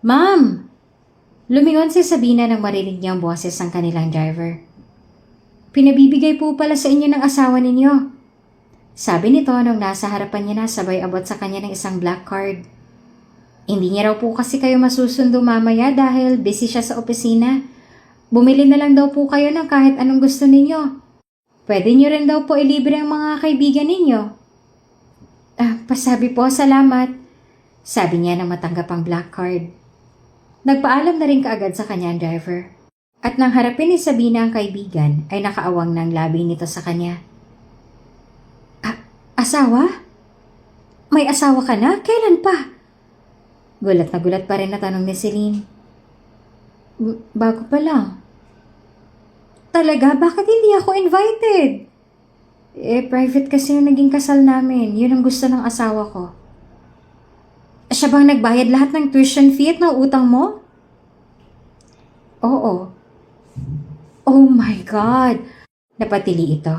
Ma'am! Lumingon si Sabina nang marinig niyang boses ng kanilang driver. Pinabibigay po pala sa inyo ng asawa ninyo. Sabi nito nung nasa harapan niya na sabay abot sa kanya ng isang black card. Hindi niya raw po kasi kayo masusundo mamaya dahil busy siya sa opisina. Bumili na lang daw po kayo ng kahit anong gusto ninyo. Pwede niyo rin daw po ilibre ang mga kaibigan ninyo. Pasabi po, salamat. Sabi niya nang matanggap ang black card. Nagpaalam na rin kaagad sa kanya ang driver. At nang harapin ni Sabina ang kaibigan ay nakaawang ng labi nito sa kanya. Asawa? May asawa ka na? Kailan pa? Gulat na gulat pa rin na tanong ni Celine. Bago pa lang. Talaga? Bakit hindi ako invited? Private kasi yung naging kasal namin. Yun ang gusto ng asawa ko. Siya bang nagbayad lahat ng tuition fee at ng utang mo? Oo. Oh my God! Napatili ito.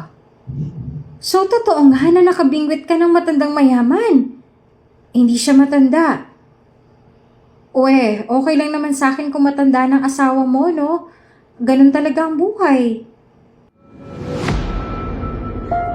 So, totoo nga na nakabingwit ka ng matandang mayaman. Hindi siya matanda. Okay lang naman sa akin kung matanda ng asawa mo, no? Ganun talaga ang buhay.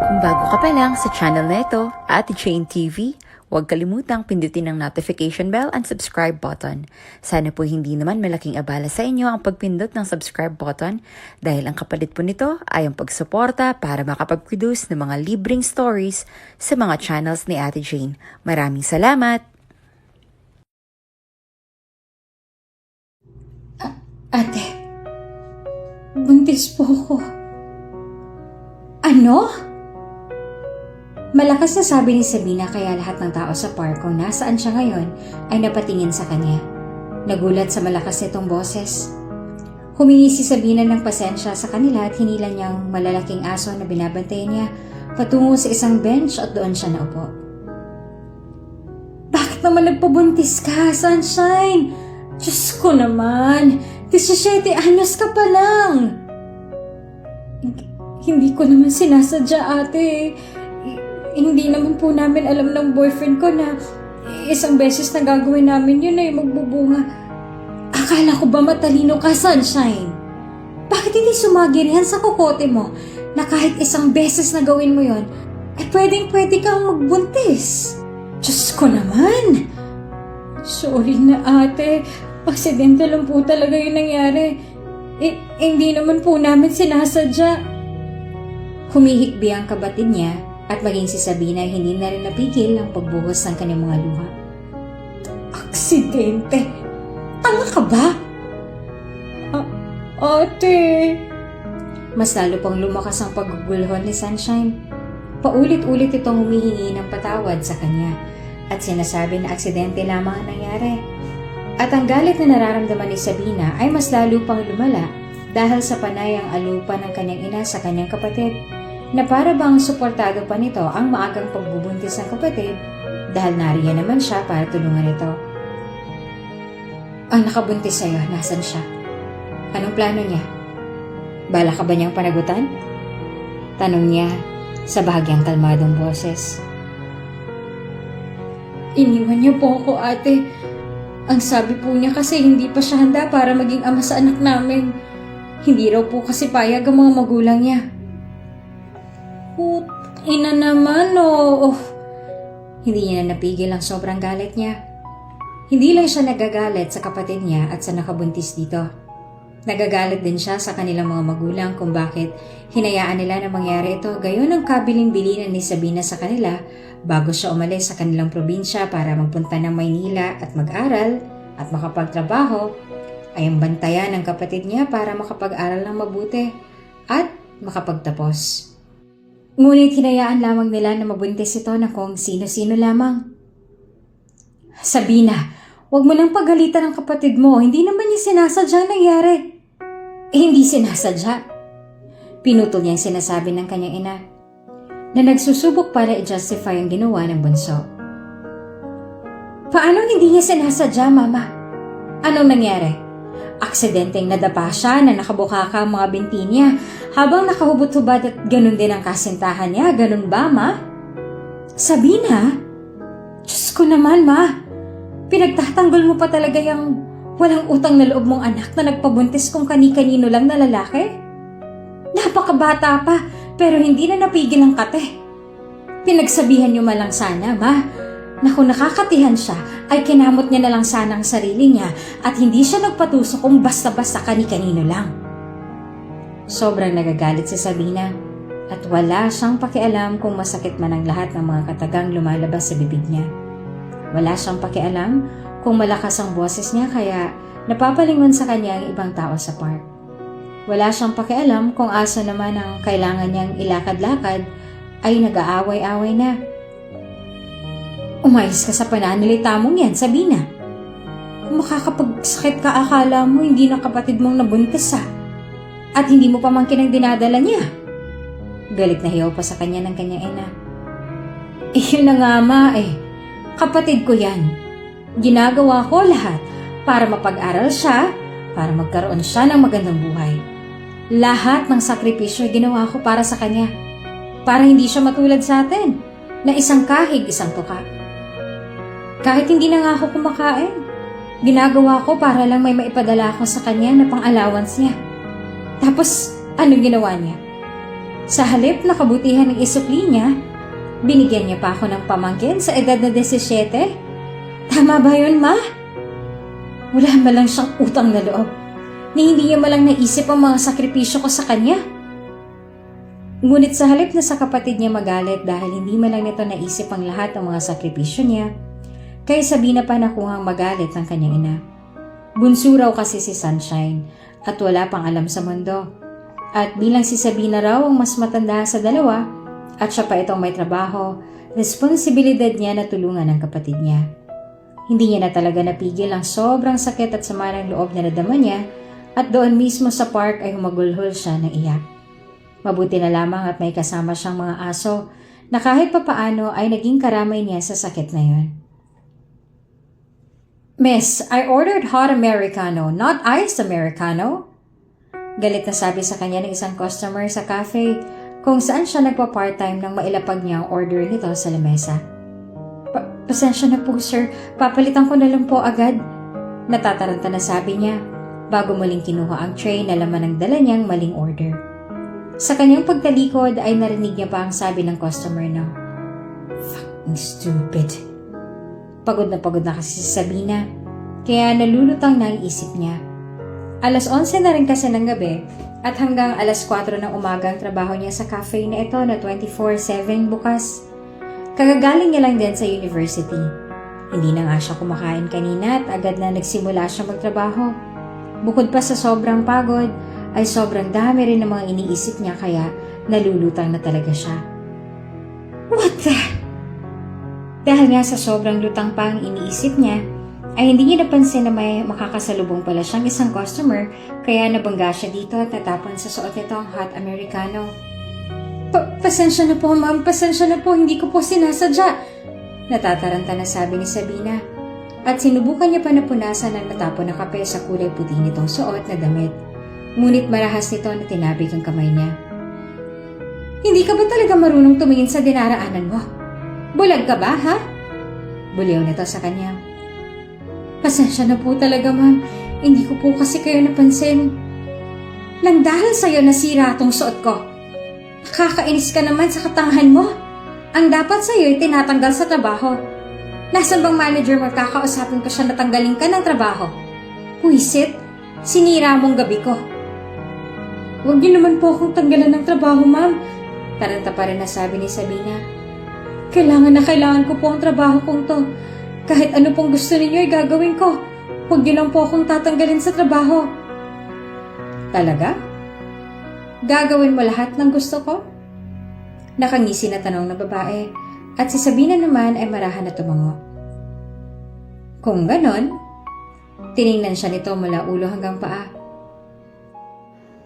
Kung bago ka pa lang sa channel na ito, Ate Jane TV, huwag kalimutang pindutin ang notification bell and subscribe button. Sana po hindi naman malaking abala sa inyo ang pagpindot ng subscribe button dahil ang kapalit po nito ay ang pagsuporta para makapag-produce ng mga libreng stories sa mga channels ni Ate Jane. Maraming salamat! Ate, buntis po ako. Ano? Malakas na sabi ni Sabina kaya lahat ng tao sa park kung nasaan siya ngayon ay napatingin sa kanya. Nagulat sa malakas nitong boses. Humingi si Sabina ng pasensya sa kanila at hinila niyang malalaking aso na binabantayan niya patungo sa isang bench at doon siya naupo. Bakit naman nagpabuntis ka, Sunshine? Diyos ko naman, 17 anyos ka pa lang. Hindi ko naman sinasadya, ate. Hindi naman po namin alam ng boyfriend ko na isang beses na gagawin namin yun ay magbubunga. Akala ko ba matalino ka, Sunshine? Bakit hindi sumagirihan sa kokote mo na kahit isang beses na gawin mo yun, ay pwedeng-pwede kang magbuntis? Diyos ko naman! Sorry na, ate. Aksidente lang po talaga yung nangyari. Hindi naman po namin sinasadya. Humihikbi ang kapatid niya at maging si Sabina hindi na rin napigil ang pagbuhos ng kanyang mga luha. Aksidente? Tanga ka ba? Ate! Mas lalo pang lumakas ang paggugulhon ni Sunshine. Paulit-ulit itong humihingi ng patawad sa kanya at sinasabi na aksidente lamang ang nangyari. At ang galit na nararamdaman ni Sabina ay mas lalo pang lumala dahil sa panayang alupa ng kanyang ina sa kanyang kapatid na para bang suportado pa nito ang maagang pagbubuntis ng kapatid dahil nariyan naman siya para tulungan ito. Ang nakabuntis sa'yo, nasan siya? Anong plano niya? Bala ka ba niyang panagutan? Tanong niya sa bahagyang kalmadong boses. Iniwan niyo po ako, ate. Ang sabi po niya kasi hindi pa siya handa para maging ama sa anak namin. Hindi raw po kasi payag ang mga magulang niya. Ina naman, oh. Hindi niya na napigil ang sobrang galit niya. Hindi lang siya nagagalit sa kapatid niya at sa nakabuntis dito. Nagagalit din siya sa kanilang mga magulang kung bakit hinayaan nila na mangyari ito gayon ang kabiling-bilinan ni Sabina sa kanila bago siya umalis sa kanilang probinsya para magpunta ng Maynila at mag-aral at makapagtrabaho ay ang bantayan ng kapatid niya para makapag-aral ng mabuti at makapagtapos. Ngunit hinayaan lamang nila na mabuntis ito na kung sino-sino lamang. Sabina, huwag mo nang pagalitan ng kapatid mo. Hindi naman niya sinasadya ang nangyari. Hindi sinasadya. Pinutol niya ang sinasabi ng kanyang ina na nagsusubok para i-justify ang ginawa ng bunso. Paano hindi niya sinasadya, Mama? Anong nangyari? Aksidenteng nadapa siya na nakabukaka ang mga binti niya habang nakahubot-hubad at ganun din ang kasintahan niya. Ganun ba, Ma? Sabina? Diyos ko naman, Ma. Pinagtatanggol mo pa talaga yung Walang utang na loob mong anak na nagpabuntis kung kani-kanino lang na lalaki? Napakabata pa, pero hindi na napigil ang kate. Pinagsabihan niyo man lang sana, ma, na kung nakakatihan siya, ay kinamot niya na lang sana ang sarili niya at hindi siya nagpatuso kung basta-basta kani-kanino lang. Sobrang nagagalit si Sabina at wala siyang pakialam kung masakit man ang lahat ng mga katagang lumalabas sa bibig niya. Wala siyang pakialam kung malakas ang boses niya kaya napapalingon sa kanya ang ibang tao sa park. Wala siyang pakialam kung asa naman ang kailangan niyang ilakad-lakad ay nag-aaway-away na. Umayos ka sa pananalita mong yan, Sabina. Kung makakapagsakit ka, akala mo hindi na kapatid mong nabuntis at hindi mo pa man kinang dinadala niya. Galit na hiyaw pa sa kanya ng kanyang ina. Yun na nga, ma, kapatid ko yan. Ginagawa ko lahat para mapag-aral siya, para magkaroon siya ng magandang buhay. Lahat ng sakripisyo ginawa ko para sa kanya. Para hindi siya matulad sa atin, na isang kahig, isang tuka. Kahit hindi na nga ako kumakain, ginagawa ko para lang may maipadala ko sa kanya na pang-allowance niya. Tapos, anong ginawa niya? Sa halip na kabutihan ng isukli niya, binigyan niya pa ako ng pamangkin sa edad na 17? Tama ba yun, ma? Wala malang siyang utang na loob. Ni hindi niya malang naisip ang mga sakripisyo ko sa kanya. Ngunit sa halip na sa kapatid niya magalit dahil hindi malang nito naisip ang lahat ng mga sakripisyo niya, kay Sabina pa nakuhang magalit ng kanyang ina. Bunso raw kasi si Sunshine at wala pang alam sa mundo. At bilang si Sabina raw ang mas matanda sa dalawa at siya pa itong may trabaho, responsibilidad niya na tulungan ang kapatid niya. Hindi niya na talaga napigil ang sobrang sakit at sama ng loob na nadama niya at doon mismo sa park ay humagulhol siya ng iyak. Mabuti na lamang at may kasama siyang mga aso na kahit papaano ay naging karamay niya sa sakit na yon. Miss, I ordered hot Americano, not iced Americano. Galit na sabi sa kanya ng isang customer sa cafe kung saan siya nagpa-part-time nang mailapag niya ang order nito sa lamesa. Pasensya na po, sir. Papalitan ko na lang po agad. Natataranta na sabi niya bago muling kinuha ang tray na laman ng dala niyang maling order. Sa kanyang pagtalikod ay narinig niya pa ang sabi ng customer na, "Fucking stupid." Pagod na kasi si Sabina, kaya nalulutang na ang isip niya. 11:00 na rin kasi ng gabi at hanggang 4:00 ng umaga ang trabaho niya sa cafe na ito na 24/7 bukas. Kagagaling niya lang din sa university. Hindi na nga siya kumakain kanina at agad na nagsimula siya magtrabaho. Bukod pa sa sobrang pagod, ay sobrang dami rin ng mga iniisip niya kaya nalulutang na talaga siya. What the? Dahil nga sa sobrang lutang pa ang iniisip niya, ay hindi niya napansin na may makakasalubong pala siyang isang customer kaya nabangga siya dito at natapon sa suot nito ang hot Americano. Pasensya na po, ma'am. Pasensya na po. Hindi ko po sinasadya. Natataranta na sabi ni Sabina. At sinubukan niya pa na punasan ang natapon na kape sa kulay puti nitong suot na damit. Ngunit marahas nito na tinabig ang kamay niya. Hindi ka ba talaga marunong tumingin sa dinaraanan mo? Bulag ka ba, ha? Buliw nito sa kanya. Pasensya na po talaga, ma'am. Hindi ko po kasi kayo napansin. Nang dahil sa'yo nasira itong suot ko. Nakakainis ka naman sa katangahan mo. Ang dapat sa'yo ay tinatanggal sa trabaho. Nasaan bang manager mo? Kakausapin ko siya na tanggalin ka ng trabaho. Puisit, sinira mong gabi ko. Huwag niyo naman po akong tanggalan ng trabaho, ma'am. Taranta pa rin na sabi ni Sabina. Kailangan na kailangan ko po ang trabaho kong to. Kahit ano pong gusto ninyo ay gagawin ko. Huwag niyo lang po akong tatanggalin sa trabaho. Talaga? Gagawin mo lahat ng gusto ko? Nakangisi na tanong ng babae at si Sabina naman ay marahan na tumango. Kung ganon, tiningnan siya nito mula ulo hanggang paa.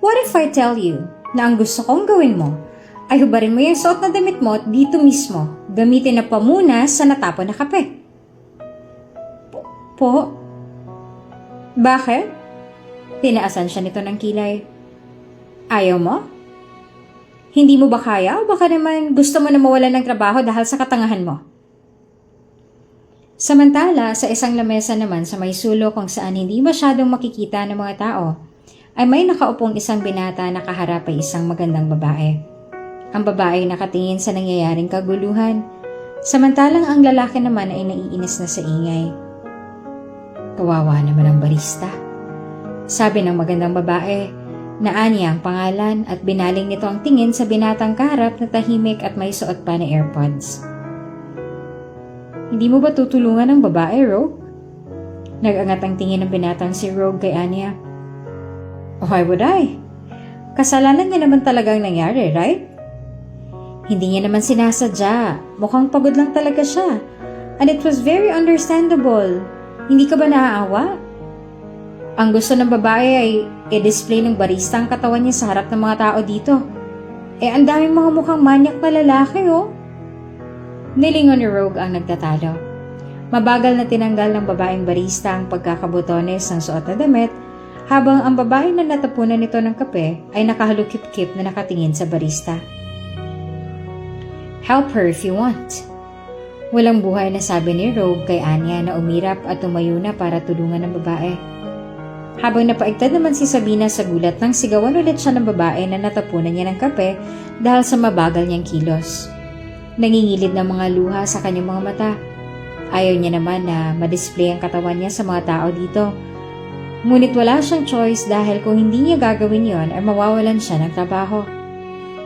What if I tell you na ang gusto kong gawin mo ay hubarin mo yung suot na damit mo dito mismo, gamitin na pamunas sa natapon na kape? Po? Bakit? Tinaasan siya nito ng kilay. Ayaw mo? Hindi mo ba kaya o baka naman gusto mo na mawalan ng trabaho dahil sa katangahan mo? Samantala, sa isang lamesa naman sa may sulok kung saan hindi masyadong makikita ng mga tao, ay may nakaupong isang binata na kaharap ay isang magandang babae. Ang babae nakatingin sa nangyayaring kaguluhan, samantalang ang lalaki naman ay naiinis na sa ingay. Kawawa naman ang barista. Sabi ng magandang babae, na Anya ang pangalan at binaling nito ang tingin sa binatang kaharap na tahimik at may suot pa na AirPods. Hindi mo ba tutulungan ng babae, Rogue? Nag-angat ang tingin ng binatang si Rogue kay Anya. Why would I? Kasalanan niya naman talagang nangyari, right? Hindi niya naman sinasadya. Mukhang pagod lang talaga siya. And it was very understandable. Hindi ka ba naaawa? Ang gusto ng babae ay i-display ng barista ang katawan niya sa harap ng mga tao dito. Ang daming mga mukhang manyak na lalaki, oh. Nilingon ni Rogue ang nagtatalo. Mabagal na tinanggal ng babaeng barista ang pagkakabotones ng suot na damit, habang ang babae na natapunan nito ng kape ay nakahalukip-kip na nakatingin sa barista. Help her if you want. Walang buhay na sabi ni Rogue kay Anya na umirap at tumayo na para tulungan ng babae. Habang napaigtad naman si Sabina sa gulat nang sigawan ulit siya ng babae na natapunan niya ng kape dahil sa mabagal niyang kilos. Nangingilid ng mga luha sa kanyang mga mata. Ayaw niya naman na ma-display ang katawan niya sa mga tao dito. Ngunit wala siyang choice dahil kung hindi niya gagawin yon ay mawawalan siya ng trabaho.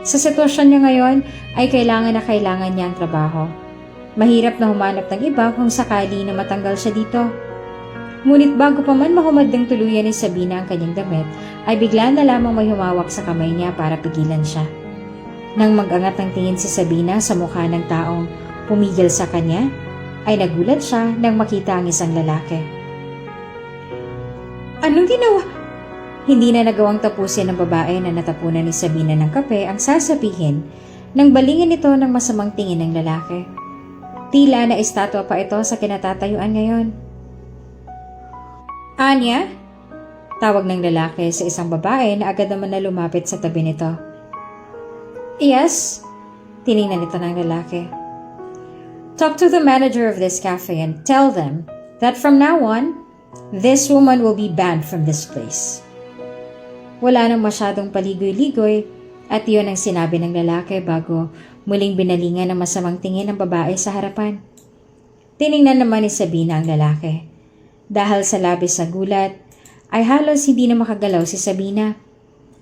Sa sitwasyon niya ngayon ay kailangan niya ang trabaho. Mahirap na humanap ng iba kung sakali na matanggal siya dito. Ngunit bago pa man mahumadang tuluyan ni Sabina ang kanyang damit, ay bigla na lamang may humawak sa kamay niya para pigilan siya. Nang mag-angat ng tingin si Sabina sa mukha ng taong pumigil sa kanya, ay nagulat siya nang makita ang isang lalaki. Anong ginawa? Hindi na nagawang tapusin ng babae na natapunan ni Sabina ng kape ang sasabihin nang balingin ito ng masamang tingin ng lalaki. Tila na estatwa pa ito sa kinatatayuan ngayon. Anya? Tawag ng lalaki sa isang babae na agad naman na lumapit sa tabi nito. Yes? Tiningnan ito ng lalaki. Talk to the manager of this cafe and tell them that from now on, this woman will be banned from this place. Wala nang masyadong paligoy-ligoy at iyon ang sinabi ng lalaki bago muling binalingan ng masamang tingin ng babae sa harapan. Tiningnan naman ni Sabina ang lalaki. Dahil sa labis sa gulat, ay halos hindi na makagalaw si Sabina.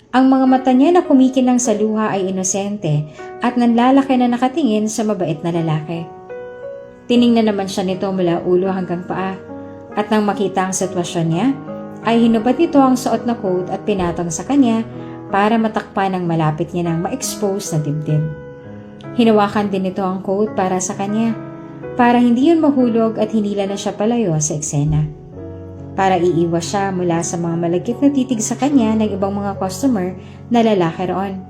Ang mga mata niya na kumikinang sa luha ay inosente at nanlalaki na nakatingin sa mabait na lalaki. Tiningnan naman siya nito mula ulo hanggang paa at nang makita ang sitwasyon niya, ay hinubad nito ang suot na coat at pinatong sa kanya para matakpan ang malapit niya ng ma-expose na dibdib. Hinawakan din nito ang coat para sa kanya para hindi yun mahulog at hinila na siya palayo sa eksena. Para iiwas siya mula sa mga malagkit na titig sa kanya ng ibang mga customer na lalaki roon.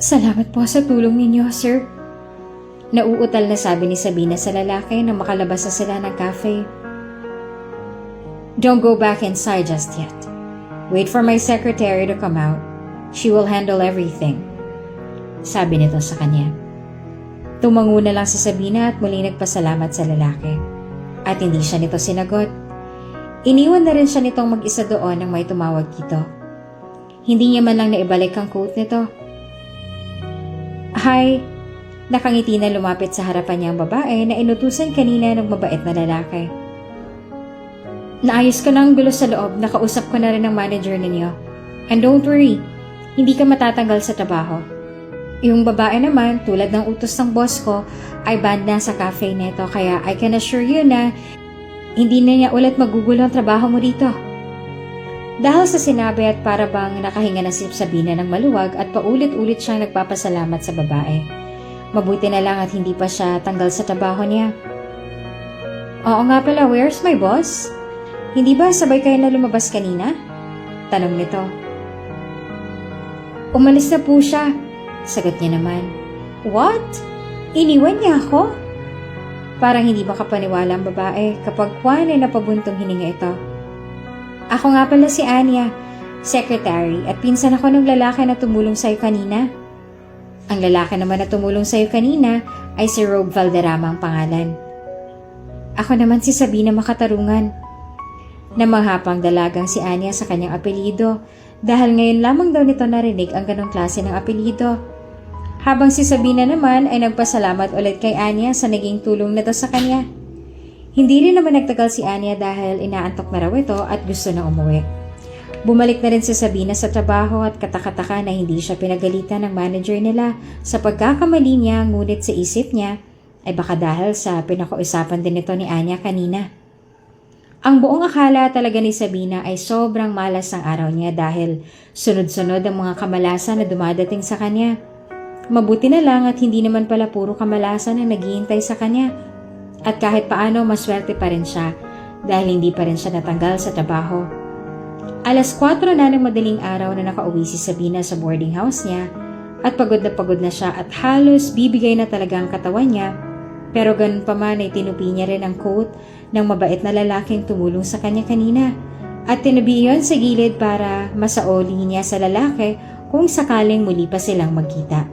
Salamat po sa tulong ninyo, sir. Nauutal na sabi ni Sabina sa lalaki na makalabas na sila ng cafe. Don't go back inside just yet. Wait for my secretary to come out. She will handle everything. Sabi nito sa kanya. Tumango na lang si Sabina at muling nagpasalamat sa lalaki. At hindi siya nito sinagot. Iniwan na rin siya nitong mag-isa doon nang may tumawag dito. Hindi niya man lang naibalik ang coat nito. Hi! Nakangiti na lumapit sa harapan niya ang babae na inutusan kanina ng mabait na lalaki. Naayos ko na ang gulo sa loob, nakausap ko na rin ang manager ninyo. And don't worry, hindi ka matatanggal sa trabaho. Yung babae naman, tulad ng utos ng boss ko, ay banned na sa cafe nito kaya I can assure you na hindi na niya ulit magugulo ang trabaho mo dito. Dahil sa sinabi at para bang nakahinga na si Sabina ng maluwag at paulit-ulit siyang nagpapasalamat sa babae. Mabuti na lang at hindi pa siya tanggal sa trabaho niya. Oo nga pala, where's my boss? Hindi ba sabay kayo na lumabas kanina? Tanong nito. Umalis na po siya. Sagot niya naman. What? Iniwan niya ako? Parang hindi makapaniwala ang babae kapag Juan ay napabuntong hininga ito. Ako nga pala si Anya, secretary at pinsan ako ng lalaki na tumulong sa'yo kanina. Ang lalaki naman na tumulong sa'yo kanina ay si Rogue Valderrama ang pangalan. Ako naman si Sabina Makatarungan. Namangha pang dalagang si Anya sa kanyang apelyido dahil ngayon lamang daw nito narinig ang ganong klase ng apelyido. Habang si Sabina naman ay nagpasalamat ulit kay Anya sa naging tulong nito sa kanya. Hindi rin naman nagtagal si Anya dahil inaantok na raw ito at gusto na umuwi. Bumalik na rin si Sabina sa trabaho at katakataka na hindi siya pinagalitan ng manager nila sa pagkakamali niya, ngunit sa isip niya ay baka dahil sa pinakausapan din ito ni Anya kanina. Ang buong akala talaga ni Sabina ay sobrang malas ang araw niya dahil sunod-sunod ang mga kamalasan na dumadating sa kanya. Mabuti na lang at hindi naman pala puro kamalasan ang naghihintay sa kanya. At kahit paano maswerte pa rin siya dahil hindi pa rin siya natanggal sa trabaho. Alas 4 na ng madaling araw na nakauwi si Sabina sa boarding house niya at pagod na siya at halos bibigay na talaga ang katawan niya. Pero ganun pa man ay tinupi niya rin ang coat ng mabait na lalaking tumulong sa kanya kanina at tinabi iyon sa gilid para masaoli niya sa lalaki kung sakaling muli pa silang magkita.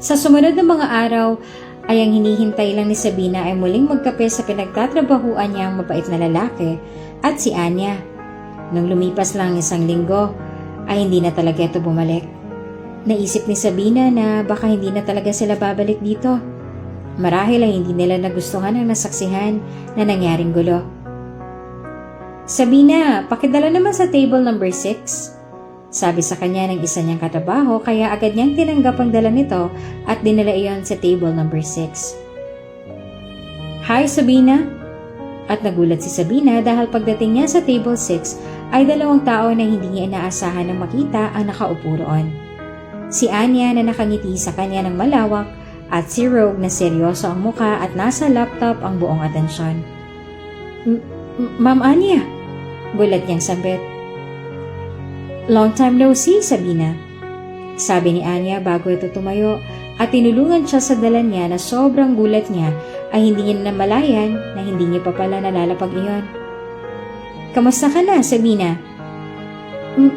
Sa sumunod na mga araw ay ang hinihintay lang ni Sabina ay muling magkape sa pinagtatrabahuan niyang mabait na lalaki at si Anya. Nung lumipas lang 1 linggo ay hindi na talaga ito bumalik. Naisip ni Sabina na baka hindi na talaga sila babalik dito. Marahil ay hindi nila nagustuhan ang nasaksihan na nangyaring gulo. Sabina, pakidala naman sa table number 6. Sabi sa kanya ng isa niyang katrabaho kaya agad niyang tinanggap ang dala nito at dinala iyon sa table number 6. Hi Sabina! At nagulat si Sabina dahil pagdating niya sa table 6 ay 2 tao na hindi niya inaasahan na makita ang nakaupo roon. Si Anya na nakangiti sa kanya ng malawak at si Rogue na seryoso ang muka at nasa laptop ang buong atensyon. Ma'am Anya, gulat niyang sabit. Long time no see, Sabina. Sabi ni Anya bago ito tumayo at tinulungan siya sa dala niya na sobrang gulat niya ay hindi niya namalayan na hindi niya pa pala nalalapag iyon. Kamusta ka na, Sabina?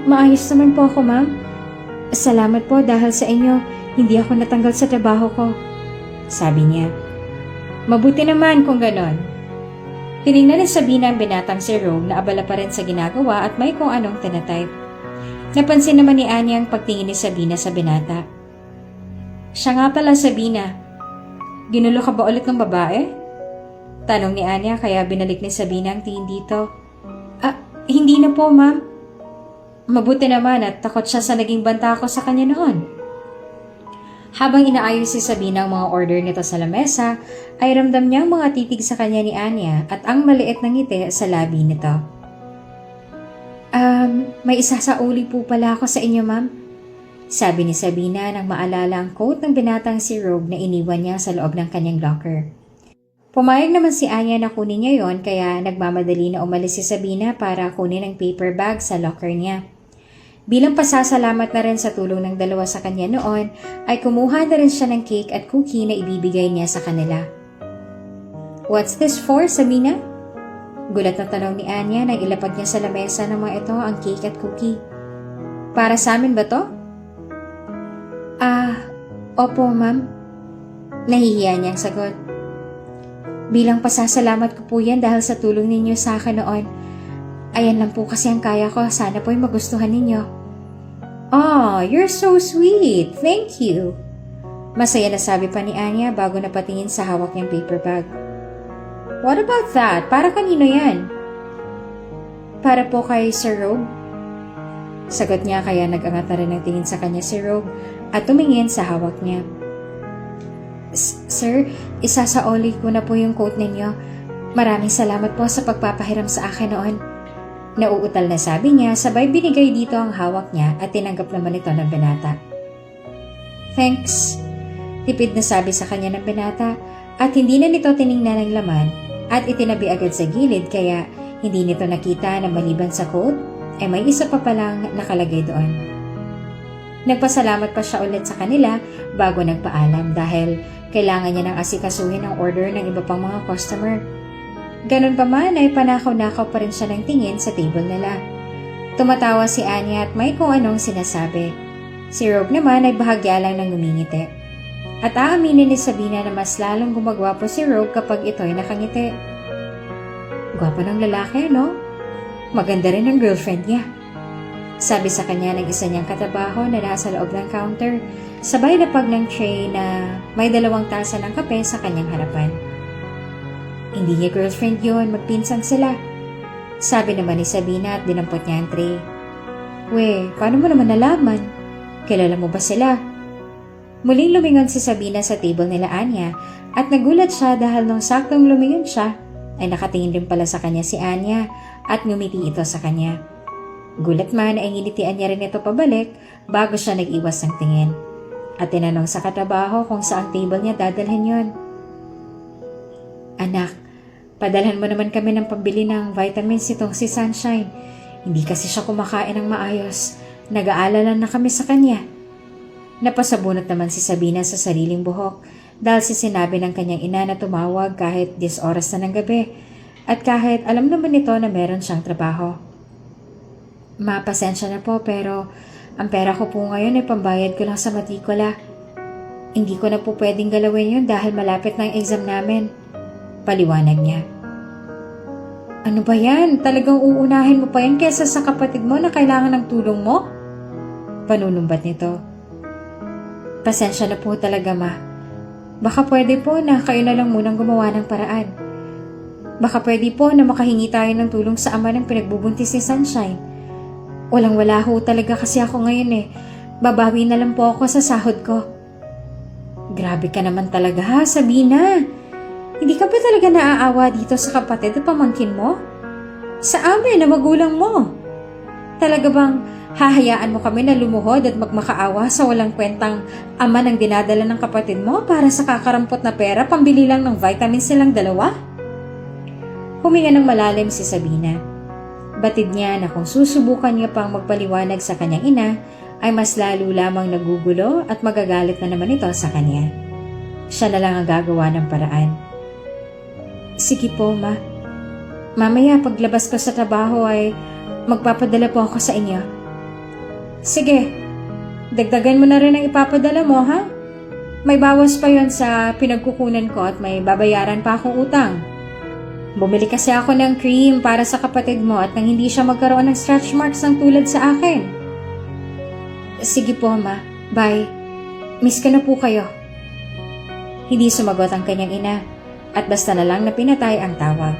Maayos naman po ako, ma'am. Salamat po dahil sa inyo, hindi ako natanggal sa trabaho ko. Sabi niya. Mabuti naman kung ganon. Tinignan ni Sabina ang binatang si Rogue na abala pa rin sa ginagawa at may kung anong tinatype. Napansin naman ni Anya ang pagtingin ni Sabina sa binata. Siya nga pala, Sabina. Ginulo ka ba ulit ng babae? Tanong ni Anya kaya binalik ni Sabina ang tingin dito. Hindi na po, ma'am. Mabuti naman at takot siya sa naging banta ko sa kanya noon. Habang inaayos si Sabina ang mga order nito sa lamesa, ay ramdam niya ang mga titig sa kanya ni Anya at ang maliit na ngiti sa labi nito. May isasauli po pala ako sa inyo, ma'am. Sabi ni Sabina nang maalala ang coat ng binatang si Rogue na iniwan niya sa loob ng kanyang locker. Pumayag naman si Anya na kunin niya yon kaya nagmamadali na umalis si Sabina para kunin ang paper bag sa locker niya. Bilang pasasalamat na rin sa tulong ng dalawa sa kanya noon, ay kumuha na rin siya ng cake at cookie na ibibigay niya sa kanila. What's this for, Sabina? Gulat na tanong ni Anya nang ilapag niya sa lamesa ng mga ito ang cake at cookie. Para sa amin ba to? Opo, ma'am. Nahihiya niyang sagot. Bilang pasasalamat ko po yan dahil sa tulong ninyo sa akin noon. Ayan lang po kasi ang kaya ko. Sana po'y magustuhan ninyo. Oh, you're so sweet. Thank you. Masaya na sabi pa ni Anya bago napatingin sa hawak niyang paper bag. What about that? Para kanino yan? Para po kay Sir Rogue. Sagot niya kaya nag-angat na rin ang tingin sa kanya si Rogue at tumingin sa hawak niya. Sir, isasaoli ko na po yung coat ninyo. Maraming salamat po sa pagpapahiram sa akin noon. Nauutal na sabi niya, sabay binigay dito ang hawak niya at tinanggap naman ito ng binata. Thanks. Tipid na sabi sa kanya ng binata at hindi na nito tiningnan ang laman at itinabi agad sa gilid kaya hindi nito nakita na maliban sa coat ay may isa pa palang nakalagay doon. Nagpasalamat pa siya ulit sa kanila bago nagpaalam dahil kailangan niya nang asikasuhin ang order ng iba pang mga customer. Ganun pa man ay panakaw-nakaw pa rin siya ng tingin sa table nila. Tumatawa si Anya at may kung anong sinasabi. Si Rogue naman ay bahagya lang ng ngumingiti. At aaminin ni Sabina na mas lalong gumagwapo si Rogue kapag ito'y nakangiti. Gwapo ng lalaki, no? Maganda rin ang girlfriend niya. Sabi sa kanya ng isa niyang katrabaho na nasa loob ng counter, sabay lapag ng tray na may 2 tasa ng kape sa kanyang harapan. Hindi niya girlfriend yun, magpinsan sila. Sabi naman ni Sabina at dinampot niya ang tray. We, paano mo naman nalaman? Kilala mo ba sila? Muling lumingon si Sabina sa table nila Anya at nagulat siya dahil nung saktong lumingon siya ay nakatingin din pala sa kanya si Anya at ngumiti ito sa kanya. Gulat man ay nginitian niya rin ito pabalik bago siya nag-iwas ng tingin at tinanong sa katrabaho kung saang table niya dadalhin yon. Anak, padalhan mo naman kami ng pambili ng vitamins itong si Sunshine. Hindi kasi siya kumakain ng maayos. Nag-aalala na kami sa kanya. Napasabunot naman si Sabina sa sariling buhok dahil sinabi ng kanyang ina na tumawag kahit 10 oras na ng gabi at kahit alam naman nito na meron siyang trabaho. Ma, pasensya na po pero ang pera ko po ngayon ay pambayad ko lang sa matrikula. Hindi ko na po pwedeng galawin yun dahil malapit na ang exam namin. Paliwanag niya. Ano ba yan? Talagang uunahin mo pa yan kesa sa kapatid mo na kailangan ng tulong mo? Panunumbat nito. Pasensya na po talaga, ma. Baka pwede po na kayo na lang munang gumawa ng paraan. Baka pwede po na makahingi tayo ng tulong sa ama ng pinagbubuntis ni Sunshine. Walang-wala ho talaga kasi ako ngayon eh. Babawi na lang po ako sa sahod ko. Grabe ka naman talaga ha, Sabina. Hindi ka ba talaga naaawa dito sa kapatid at pamangkin mo? Sa amin na magulang mo. Talaga bang hahayaan mo kami na lumuhod at magmakaawa sa walang kwentang ama ng dinadala ng kapatid mo para sa kakarampot na pera pambili lang ng vitamins silang 2? Huminga ng malalim si Sabina. Batid niya na kung susubukan niya pang magpaliwanag sa kanyang ina, ay mas lalo lamang nagugulo at magagalit na naman ito sa kanya. Siya na lang ang gagawa ng paraan. Sige po, ma. Mamaya paglabas ko sa trabaho ay magpapadala po ako sa inyo. Sige, dagdagan mo na rin ang ipapadala mo, ha? May bawas pa yon sa pinagkukunan ko at may babayaran pa akong utang. Bumili kasi ako ng cream para sa kapatid mo at nang hindi siya magkaroon ng stretch marks ng tulad sa akin. Sige po, ma. Bye. Miss ko na po kayo. Hindi sumagot ang kanyang ina at basta na lang na pinatay ang tawag.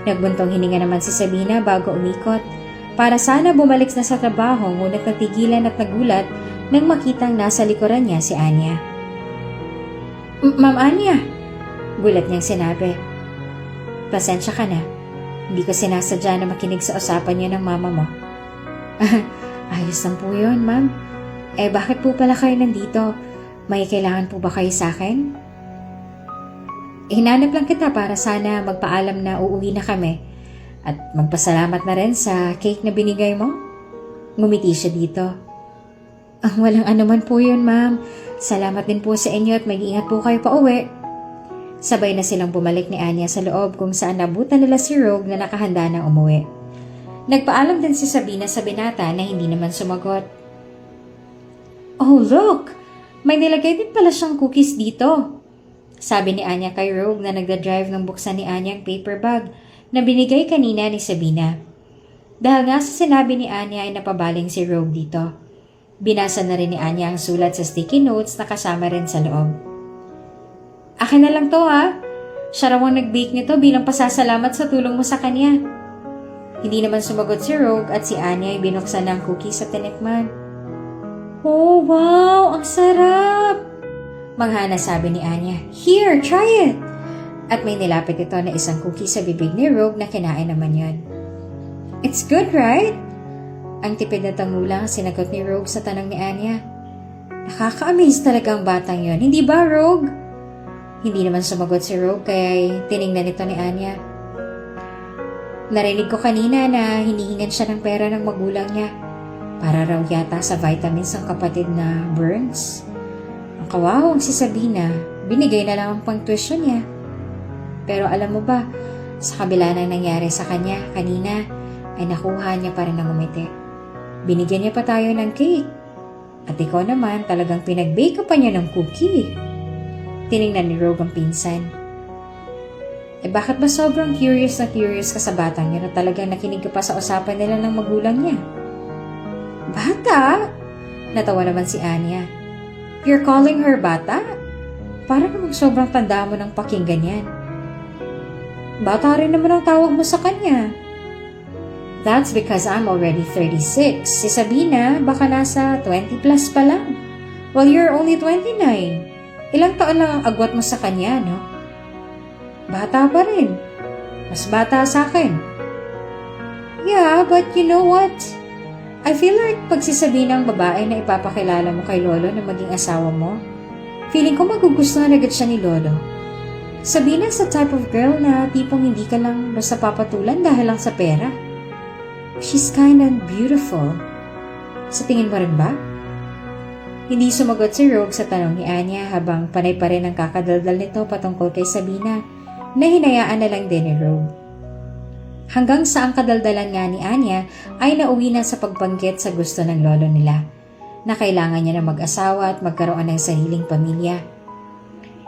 Nagbuntong hininga naman si Sabina bago umikot para sana bumalik na sa trabaho ngunit natigilan at nagulat nang makitang nasa likuran niya si Anya. Ma'am Anya, gulat niyang sinabi. Pasensya ka na. Hindi ko sinasadya na makinig sa usapan niya ng mama mo. Ayos lang po yun, ma'am. Bakit po pala kayo nandito? May kailangan po ba kayo sa akin? Hinanap lang kita para sana magpaalam na uuwi na kami at magpasalamat na rin sa cake na binigay mo. Ngumiti siya dito. Walang anuman po yun, ma'am. Salamat din po sa inyo at mag-iingat po kayo pa uwi. Sabay na silang bumalik ni Anya sa loob kung saan nabutan nila si Rogue na nakahanda ng umuwi. Nagpaalam din si Sabina sa binata na hindi naman sumagot. Oh, look! May nilagay din pala siyang cookies dito. Sabi ni Anya kay Rogue na nagda-drive ng buksan ni Anya ang paper bag na binigay kanina ni Sabina. Dahil nga sa sinabi ni Anya ay napabaling si Rogue dito. Binasa na rin ni Anya ang sulat sa sticky notes na kasama rin sa loob. Akin na lang to ha. Siya raw ang nag-bake nito bilang pasasalamat sa tulong mo sa kanya. Hindi naman sumagot si Rogue at si Anya ay binuksan ng cookies at tinikman. Oh wow! Ang sarap! Manghana sabi ni Anya. Here, try it! At may nilapit ito na isang cookie sa bibig ni Rogue na kinain naman yon. It's good, right? Ang tipid na tangulang sinagot ni Rogue sa tanong ni Anya. Nakaka-amaze talaga ang batang yon, hindi ba, Rogue? Hindi naman sumagot si Rogue kaya tiningnan ito ni Anya. Narinig ko kanina na hinihingan siya ng pera ng magulang niya para raw yata sa vitamins ng kapatid na Burns. Ang kawawang si Sabina, binigay na lang ang pang-tuition niya. Pero alam mo ba, sa kabila ng nangyari sa kanya kanina, ay nakuha niya pa rin ng umiti. Binigyan niya pa tayo ng cake. At ikaw naman talagang pinag-bake ka pa niya ng cookie. Tiningnan ni Rogue ang pinsan. Bakit ba sobrang curious na curious ka sa batang yun na talagang nakinig ka pa sa usapan nila ng magulang niya? Bata? Natawa naman si Anya. You're calling her bata? Para namang sobrang tanda mo ng pakinggan yan. Bata rin naman ang tawag mo sa kanya. That's because I'm already 36. Si Sabina, baka nasa 20 plus pa lang. While you're only 29. Ilang taon lang ang agwat mo sa kanya, no? Bata pa rin. Mas bata sa akin. Yeah, but you know what? I feel like pag si Sabina ang babae na ipapakilala mo kay Lolo na maging asawa mo, feeling ko magugustuhan agad siya ni Lolo. Sabina sa type of girl na tipong hindi ka lang basta papatulan dahil lang sa pera. She's kind and beautiful. Sa tingin mo rin ba? Hindi sumagot si Rogue sa tanong ni Anya habang panay pa rin ang kakadaldal nito patungkol kay Sabina na hinayaan na lang din ni Rogue. Hanggang sa ang kadaldalan nga ni Anya ay nauwi na sa pagbanggit sa gusto ng lolo nila na kailangan niya na mag-asawa at magkaroon ng sariling pamilya.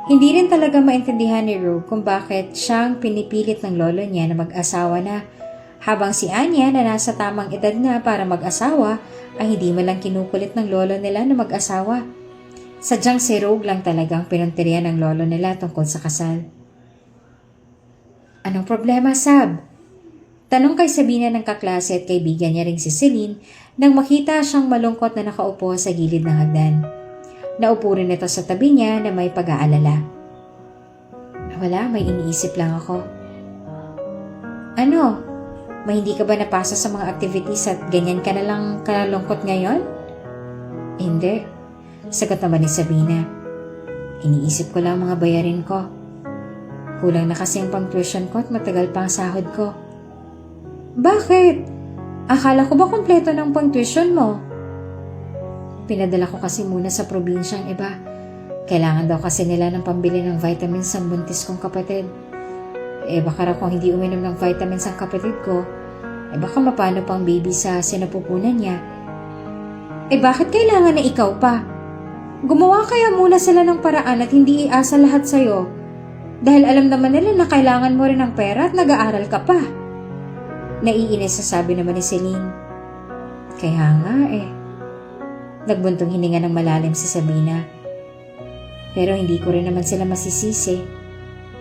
Hindi rin talaga maintindihan ni Rogue kung bakit siyang pinipilit ng lolo niya na mag-asawa na habang si Anya na nasa tamang edad na para mag-asawa ay hindi man lang kinukulit ng lolo nila na mag-asawa. Sadyang si Rogue lang talagang pinuntiryan ng lolo nila tungkol sa kasal. Anong problema, Sab? Tanong kay Sabina ng kaklase at kaibigan niya ring si Celine nang makita siyang malungkot na nakaupo sa gilid ng hagdan. Naupo rin ito sa tabi niya na may pag-aalala. Wala, may iniisip lang ako. Ano? May hindi ka ba napasa sa mga activities at ganyan ka na lang kalungkot ngayon? Hindi. Sagot naman ni Sabina. Iniisip ko lang mga bayarin ko. Kulang na kasi ang pang-tuition ko at matagal pa ang sahod ko. Bakit? Akala ko ba kompleto ng pang-tuition mo? Pinadala ko kasi muna sa probinsyang iba. Kailangan daw kasi nila ng pambili ng vitamins sa buntis kong kapatid. Baka raw kung hindi uminom ng vitamins ang kapatid ko, baka mapano pang baby sa sinapupunan niya. Bakit kailangan na ikaw pa? Gumawa kaya muna sila ng paraan at hindi iasa lahat sa'yo. Dahil alam naman nila na kailangan mo rin ng pera at nag-aaral ka pa. Naiinis sa sabi naman ni Celine. Kaya nga Nagbuntong hininga ng malalim si Sabina. Pero hindi ko rin naman sila masisisi.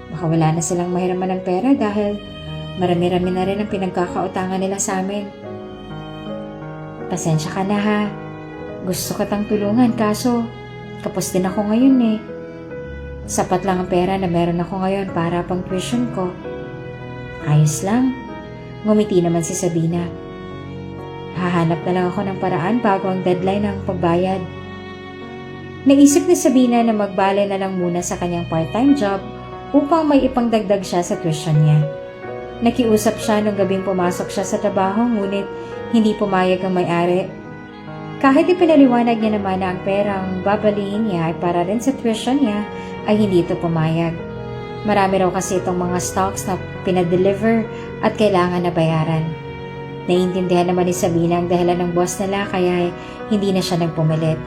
Baka wala na silang mahiraman ng pera dahil marami-rami na rin ang pinagkakautangan nila sa amin. Pasensya ka na ha. Gusto ko tang tulungan kaso kapos din ako ngayon Sapat lang ang pera na meron ako ngayon para pang tuition ko. Ayos lang. Ngumiti naman si Sabina. Hahanap na lang ako ng paraan bago ang deadline ng pagbayad. Naisip ni Sabina na magbale na lang muna sa kanyang part-time job upang may ipangdagdag siya sa tuition niya. Nakiusap siya nung gabing pumasok siya sa trabaho ngunit hindi pumayag ang may-ari. Kahit ipinaliwanag niya naman na ang perang babalihin niya ay para rin sa tuition niya ay hindi ito pumayag. Marami raw kasi itong mga stocks na pinadeliver at kailangan na bayaran. Naiintindihan naman ni Sabina ang dahilan ng boss nila kaya hindi na siya nagpumilit.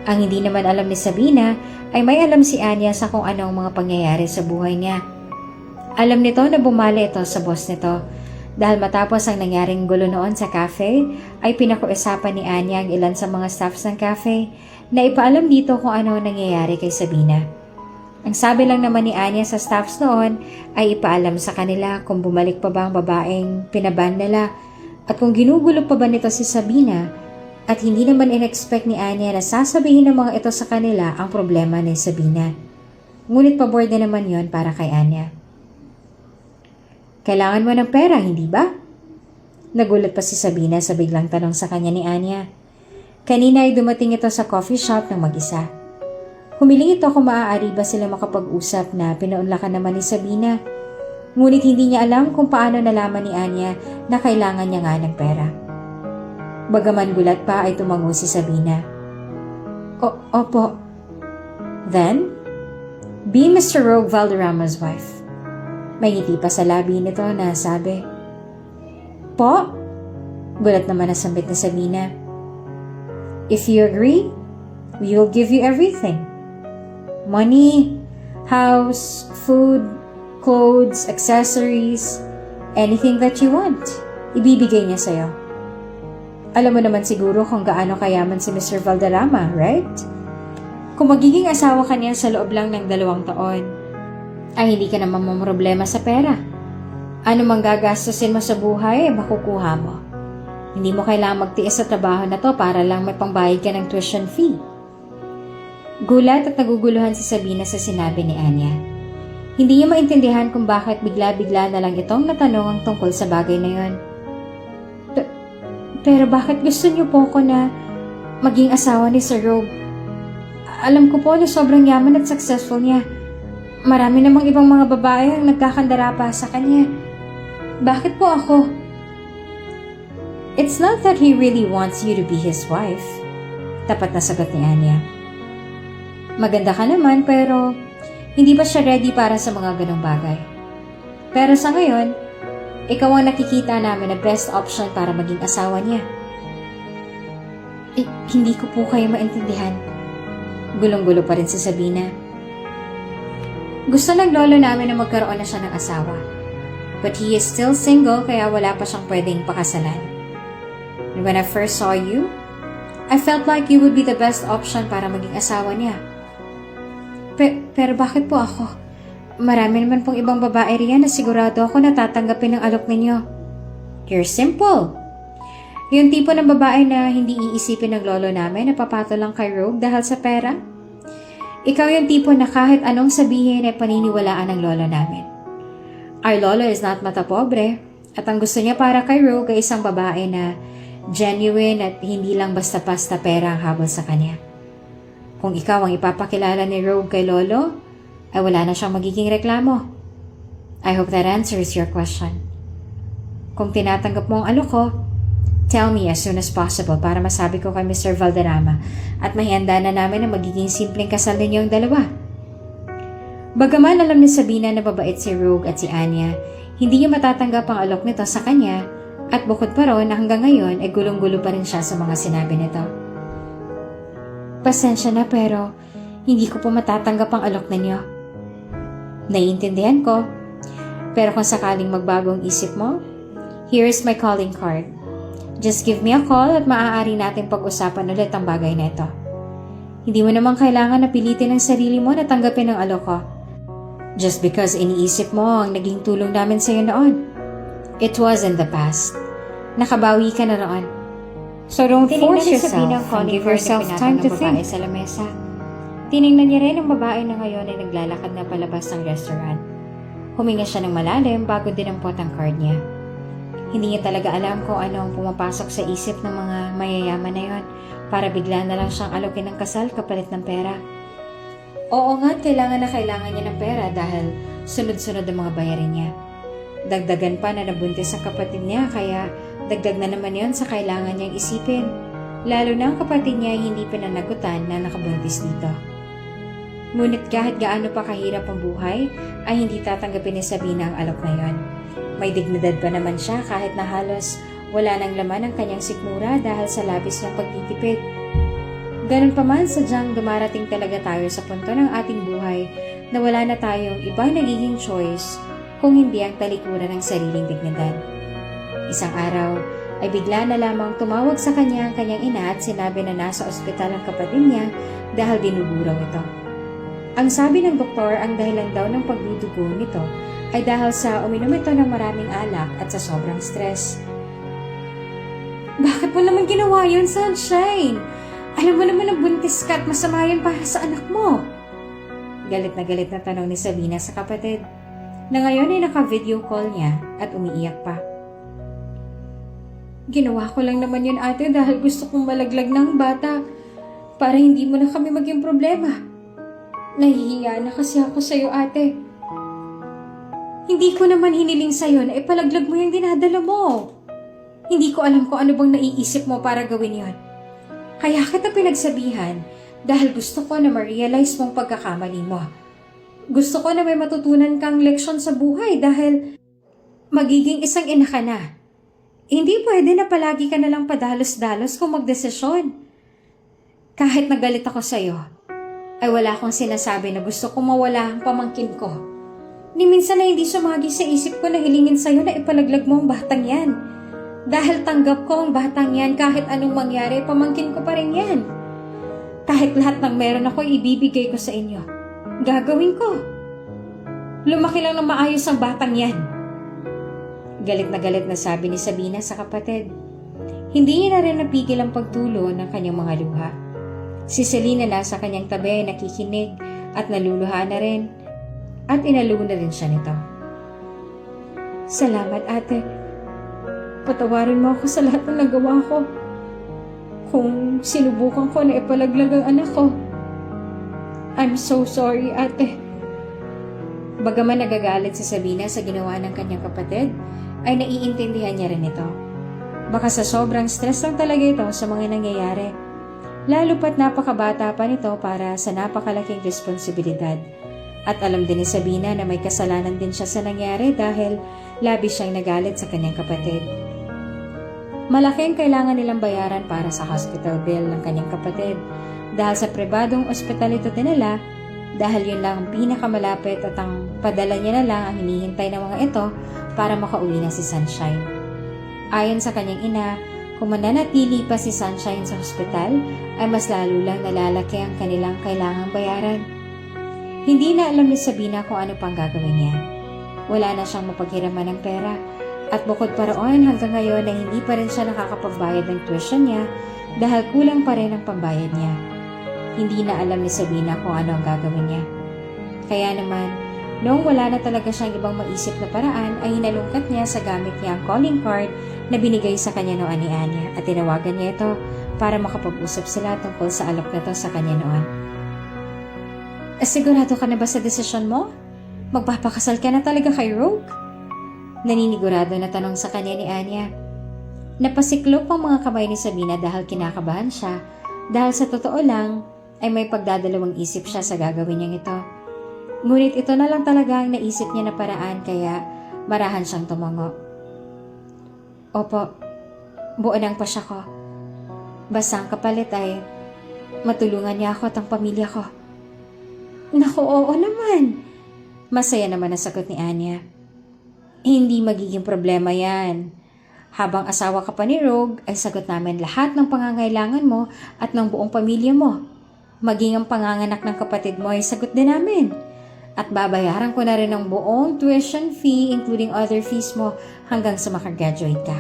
Ang hindi naman alam ni Sabina ay may alam si Anya sa kung ano ang mga pangyayari sa buhay niya. Alam nito na bumali ito sa boss nito dahil matapos ang nangyaring gulo noon sa cafe ay pinakuusapan ni Anya ang ilan sa mga staffs ng cafe na ipaalam dito kung ano ang nangyayari kay Sabina. Ang sabi lang naman ni Anya sa staffs noon ay ipaalam sa kanila kung bumalik pa ba ang babaeng pinaban nila at kung ginugulo pa ba nito si Sabina. At hindi naman in-expect ni Anya na sasabihin ng mga ito sa kanila ang problema ni Sabina. Ngunit pabor din naman yon para kay Anya. Kailangan mo ng pera, hindi ba? Nagulat pa si Sabina sa biglang tanong sa kanya ni Anya. Kanina ay dumating ito sa coffee shop ng mag-isa. Humiling ito kung maaari ba sila makapag-usap na pinaunlakan naman ni Sabina. Ngunit hindi niya alam kung paano nalaman ni Anya na kailangan niya nga ng pera. Bagaman gulat pa ay tumango si Sabina. Opo. Then, be Mr. Rogue Valderrama's wife. May ngiti pa sa labi nito na sabi. Po? Gulat naman na sambit ni Sabina. If you agree, we will give you everything. Money, House, food, clothes, accessories, anything that you want. Ibibigay niya sa'yo. Alam mo naman siguro kung gaano kayaman si Mr. Valderrama, right? Kung magiging asawa ka niya sa loob lang ng 2 taon, ay hindi ka naman mamroblema sa pera. Ano mang gagastusin mo sa buhay, makukuha mo. Hindi mo kailangang magtiis sa trabaho na to para lang may pangbayad ka ng tuition fee. Gulat at naguguluhan si Sabina sa sinabi ni Anya. Hindi niya maintindihan kung bakit bigla-bigla na lang itong natanong ang tungkol sa bagay na yon. Pero bakit gusto niyo po ko na maging asawa ni Sir Rogue? Alam ko po na sobrang yaman at successful niya. Marami namang ibang mga babae ang nagkakandara pa sa kanya. Bakit po ako? It's not that he really wants you to be his wife. Tapat na sagot ni Anya. Maganda ka naman pero hindi pa siya ready para sa mga ganong bagay. Pero sa ngayon, ikaw ang nakikita namin na best option para maging asawa niya. Hindi ko po kayo maintindihan. Gulong-gulo pa rin si Sabina. Gusto ng lolo namin na magkaroon na siya ng asawa. But he is still single kaya wala pa siyang pwedeng pakasalan. And when I first saw you, I felt like you would be the best option para maging asawa niya. Pero bakit po ako? Marami naman pong ibang babae riyan na sigurado ako na tatanggapin ng alok ninyo. You're simple. Yung tipo ng babae na hindi iisipin ng lolo namin na papato lang kay Rogue dahil sa pera. Ikaw yung tipo na kahit anong sabihin ay paniniwalaan ng lolo namin. Our lolo is not matapobre at ang gusto niya para kay Rogue ay isang babae na genuine at hindi lang basta-basta pera ang habol sa kanya. Kung ikaw ang ipapakilala ni Rogue kay lolo, ay wala na siyang magiging reklamo. I hope that answers your question. Kung tinatanggap mo ang alok ko, tell me as soon as possible para masabi ko kay Mr. Valderrama at mahihanda na namin ang magiging simpleng kasal ninyong dalawa. Bagaman alam ni Sabina na mabait si Rogue at si Anya, hindi niya matatanggap ang alok nito sa kanya at bukod pa ron na hanggang ngayon ay gulong-gulo pa rin siya sa mga sinabi nito. Pasensya na pero hindi ko po matatanggap ang alok ninyo. Naiintindihan ko, pero kung sakaling magbagong isip mo, here is my calling card. Just give me a call at maaari natin pag-usapan ulit ang bagay na ito. Hindi mo naman kailangan na pilitin ang sarili mo na tanggapin ang alok ko. Just because iniisip mo ang naging tulong namin sa iyo noon. It was in the past. Nakabawi ka na noon. So don't force yourself and give yourself time to think. Sa lamesa. Tiningnan niya rin ang babae na ngayon ay naglalakad na palabas ng restaurant. Huminga siya ng malalim bago dinampot ang card niya. Hindi niya talaga alam kung ano ang pumapasok sa isip ng mga mayayaman na yon para bigla na lang siyang alokin ng kasal kapalit ng pera. Oo nga, kailangan niya ng pera dahil sunod-sunod ang mga bayarin niya. Dagdagan pa na nabuntis ang kapatid niya kaya dagdag na naman yon sa kailangan niyang isipin. Lalo na ang kapatid niya ay hindi pinanagutan na nakabuntis dito. Ngunit kahit gaano pa kahirap ang buhay, ay hindi tatanggapin ni Sabina ang alok na yon. May dignidad pa naman siya kahit na halos wala nang laman ang kanyang sikmura dahil sa labis ng pagtitipid. Ganun pa man, sadyang dumarating talaga tayo sa punto ng ating buhay na wala na tayong ibang nagiging choice kung hindi ang talikuran ng sariling dignidad. Isang araw ay bigla na lamang tumawag sa kanya ang kanyang ina at sinabi na nasa ospital ang kapatid niya dahil dinuguraw ito. Ang sabi ng doktor, ang dahilan daw ng pagdudugo nito ay dahil sa uminom ito ng maraming alak at sa sobrang stress. Bakit mo naman ginawa yun, Sunshine? Alam mo naman na buntis ka at masama yun para sa anak mo. Galit na tanong ni Sabina sa kapatid, na ngayon ay naka-video call niya at umiiyak pa. Ginawa ko lang naman yun, ate, dahil gusto kong malaglag ng bata para hindi mo na kami maging problema. Nahihiya na kasi ako sa'yo, ate. Hindi ko naman hiniling sa'yo na ipalaglag mo yung dinadala mo. Hindi ko alam kung ano bang naiisip mo para gawin yon. Kaya kita pinagsabihan dahil gusto ko na ma-realize mong pagkakamali mo. Gusto ko na may matutunan kang leksyon sa buhay dahil magiging isang ina ka na. Hindi pwede na palagi ka na lang padalos-dalos kung magdesisyon. Kahit nagalit ako sa'yo, ay wala akong sinasabi na gusto kong mawala ang pamangkin ko. Ni minsan na hindi sumagi sa isip ko na hilingin sa'yo na ipalaglag mo ang batang yan. Dahil tanggap ko ang batang yan kahit anong mangyari, pamangkin ko pa rin yan. Kahit lahat ng meron ako ibibigay ko sa inyo, gagawin ko. Lumaki lang na maayos ang batang yan. Galit na sabi ni Sabina sa kapatid. Hindi niya na rin napigil ang pagtulo ng kanyang mga luha. Si Selena na sa kanyang tabi ay nakikinig at naluluha na rin. At inalo na rin siya nito. Salamat, ate. Patawarin mo ako sa lahat ng nagawa ko. Kung sinubukan ko na ipalaglag ang anak ko. I'm so sorry, ate. Bagaman nagagalit si Sabina sa ginawa ng kanyang kapatid, ay naiintindihan niya rin ito. Baka sa sobrang stress lang talaga ito sa mga nangyayari. Lalo pat napakabata pa nito para sa napakalaking responsibilidad. At alam din ni Sabina na may kasalanan din siya sa nangyari dahil labis siyang nagalit sa kanyang kapatid. Malaki ang kailangan nilang bayaran para sa hospital bill ng kanyang kapatid dahil sa pribadong ospital ito dinala dahil yun lang ang pinakamalapit at ang padala niya na lang ang hinihintay ng mga ito para makauwi na si Sunshine. Ayon sa kanyang ina, kung mananatili pa si Sunshine sa hospital ay mas lalo lang nalalaki ang kanilang kailangang bayaran. Hindi na alam ni Sabina kung ano pang gagawin niya. Wala na siyang mapaghiraman ng pera at bukod pa roon hanggang ngayon ay hindi pa rin siya nakakapagbayad ng tuition niya dahil kulang pa rin ang pambayad niya. Hindi na alam ni Sabina kung ano ang gagawin niya. Kaya naman, noong wala na talaga siyang ibang maisip na paraan ay hinalungkat niya sa gamit niya ang calling card na binigay sa kanya noon ni Anya at tinawagan niya ito para makapag-usap sila tungkol sa alok na to sa kanya noon. Sigurado ka na ba sa desisyon mo? Magpapakasal ka na talaga kay Rogue? Naninigurado na tanong sa kanya ni Anya. Napasiklop ang mga kamay ni Sabina dahil kinakabahan siya dahil sa totoo lang ay may pagdadalawang isip siya sa gagawin niyang ito. Ngunit ito na lang talaga ang naisip niya na paraan kaya marahan siyang tumango. Opo, buo ng pasya ko. Basta ang kapalit ay matulungan niya ako at ang pamilya ko. Naku, oo naman. Masaya naman ang sagot ni Anya. Hindi magiging problema yan. Habang asawa ka pa ni Rogue, ay sagot namin lahat ng pangangailangan mo at ng buong pamilya mo. Maging ang panganganak ng kapatid mo ay sagot din namin. At babayaran ko na rin ang buong tuition fee including other fees mo hanggang sa makagraduate ka.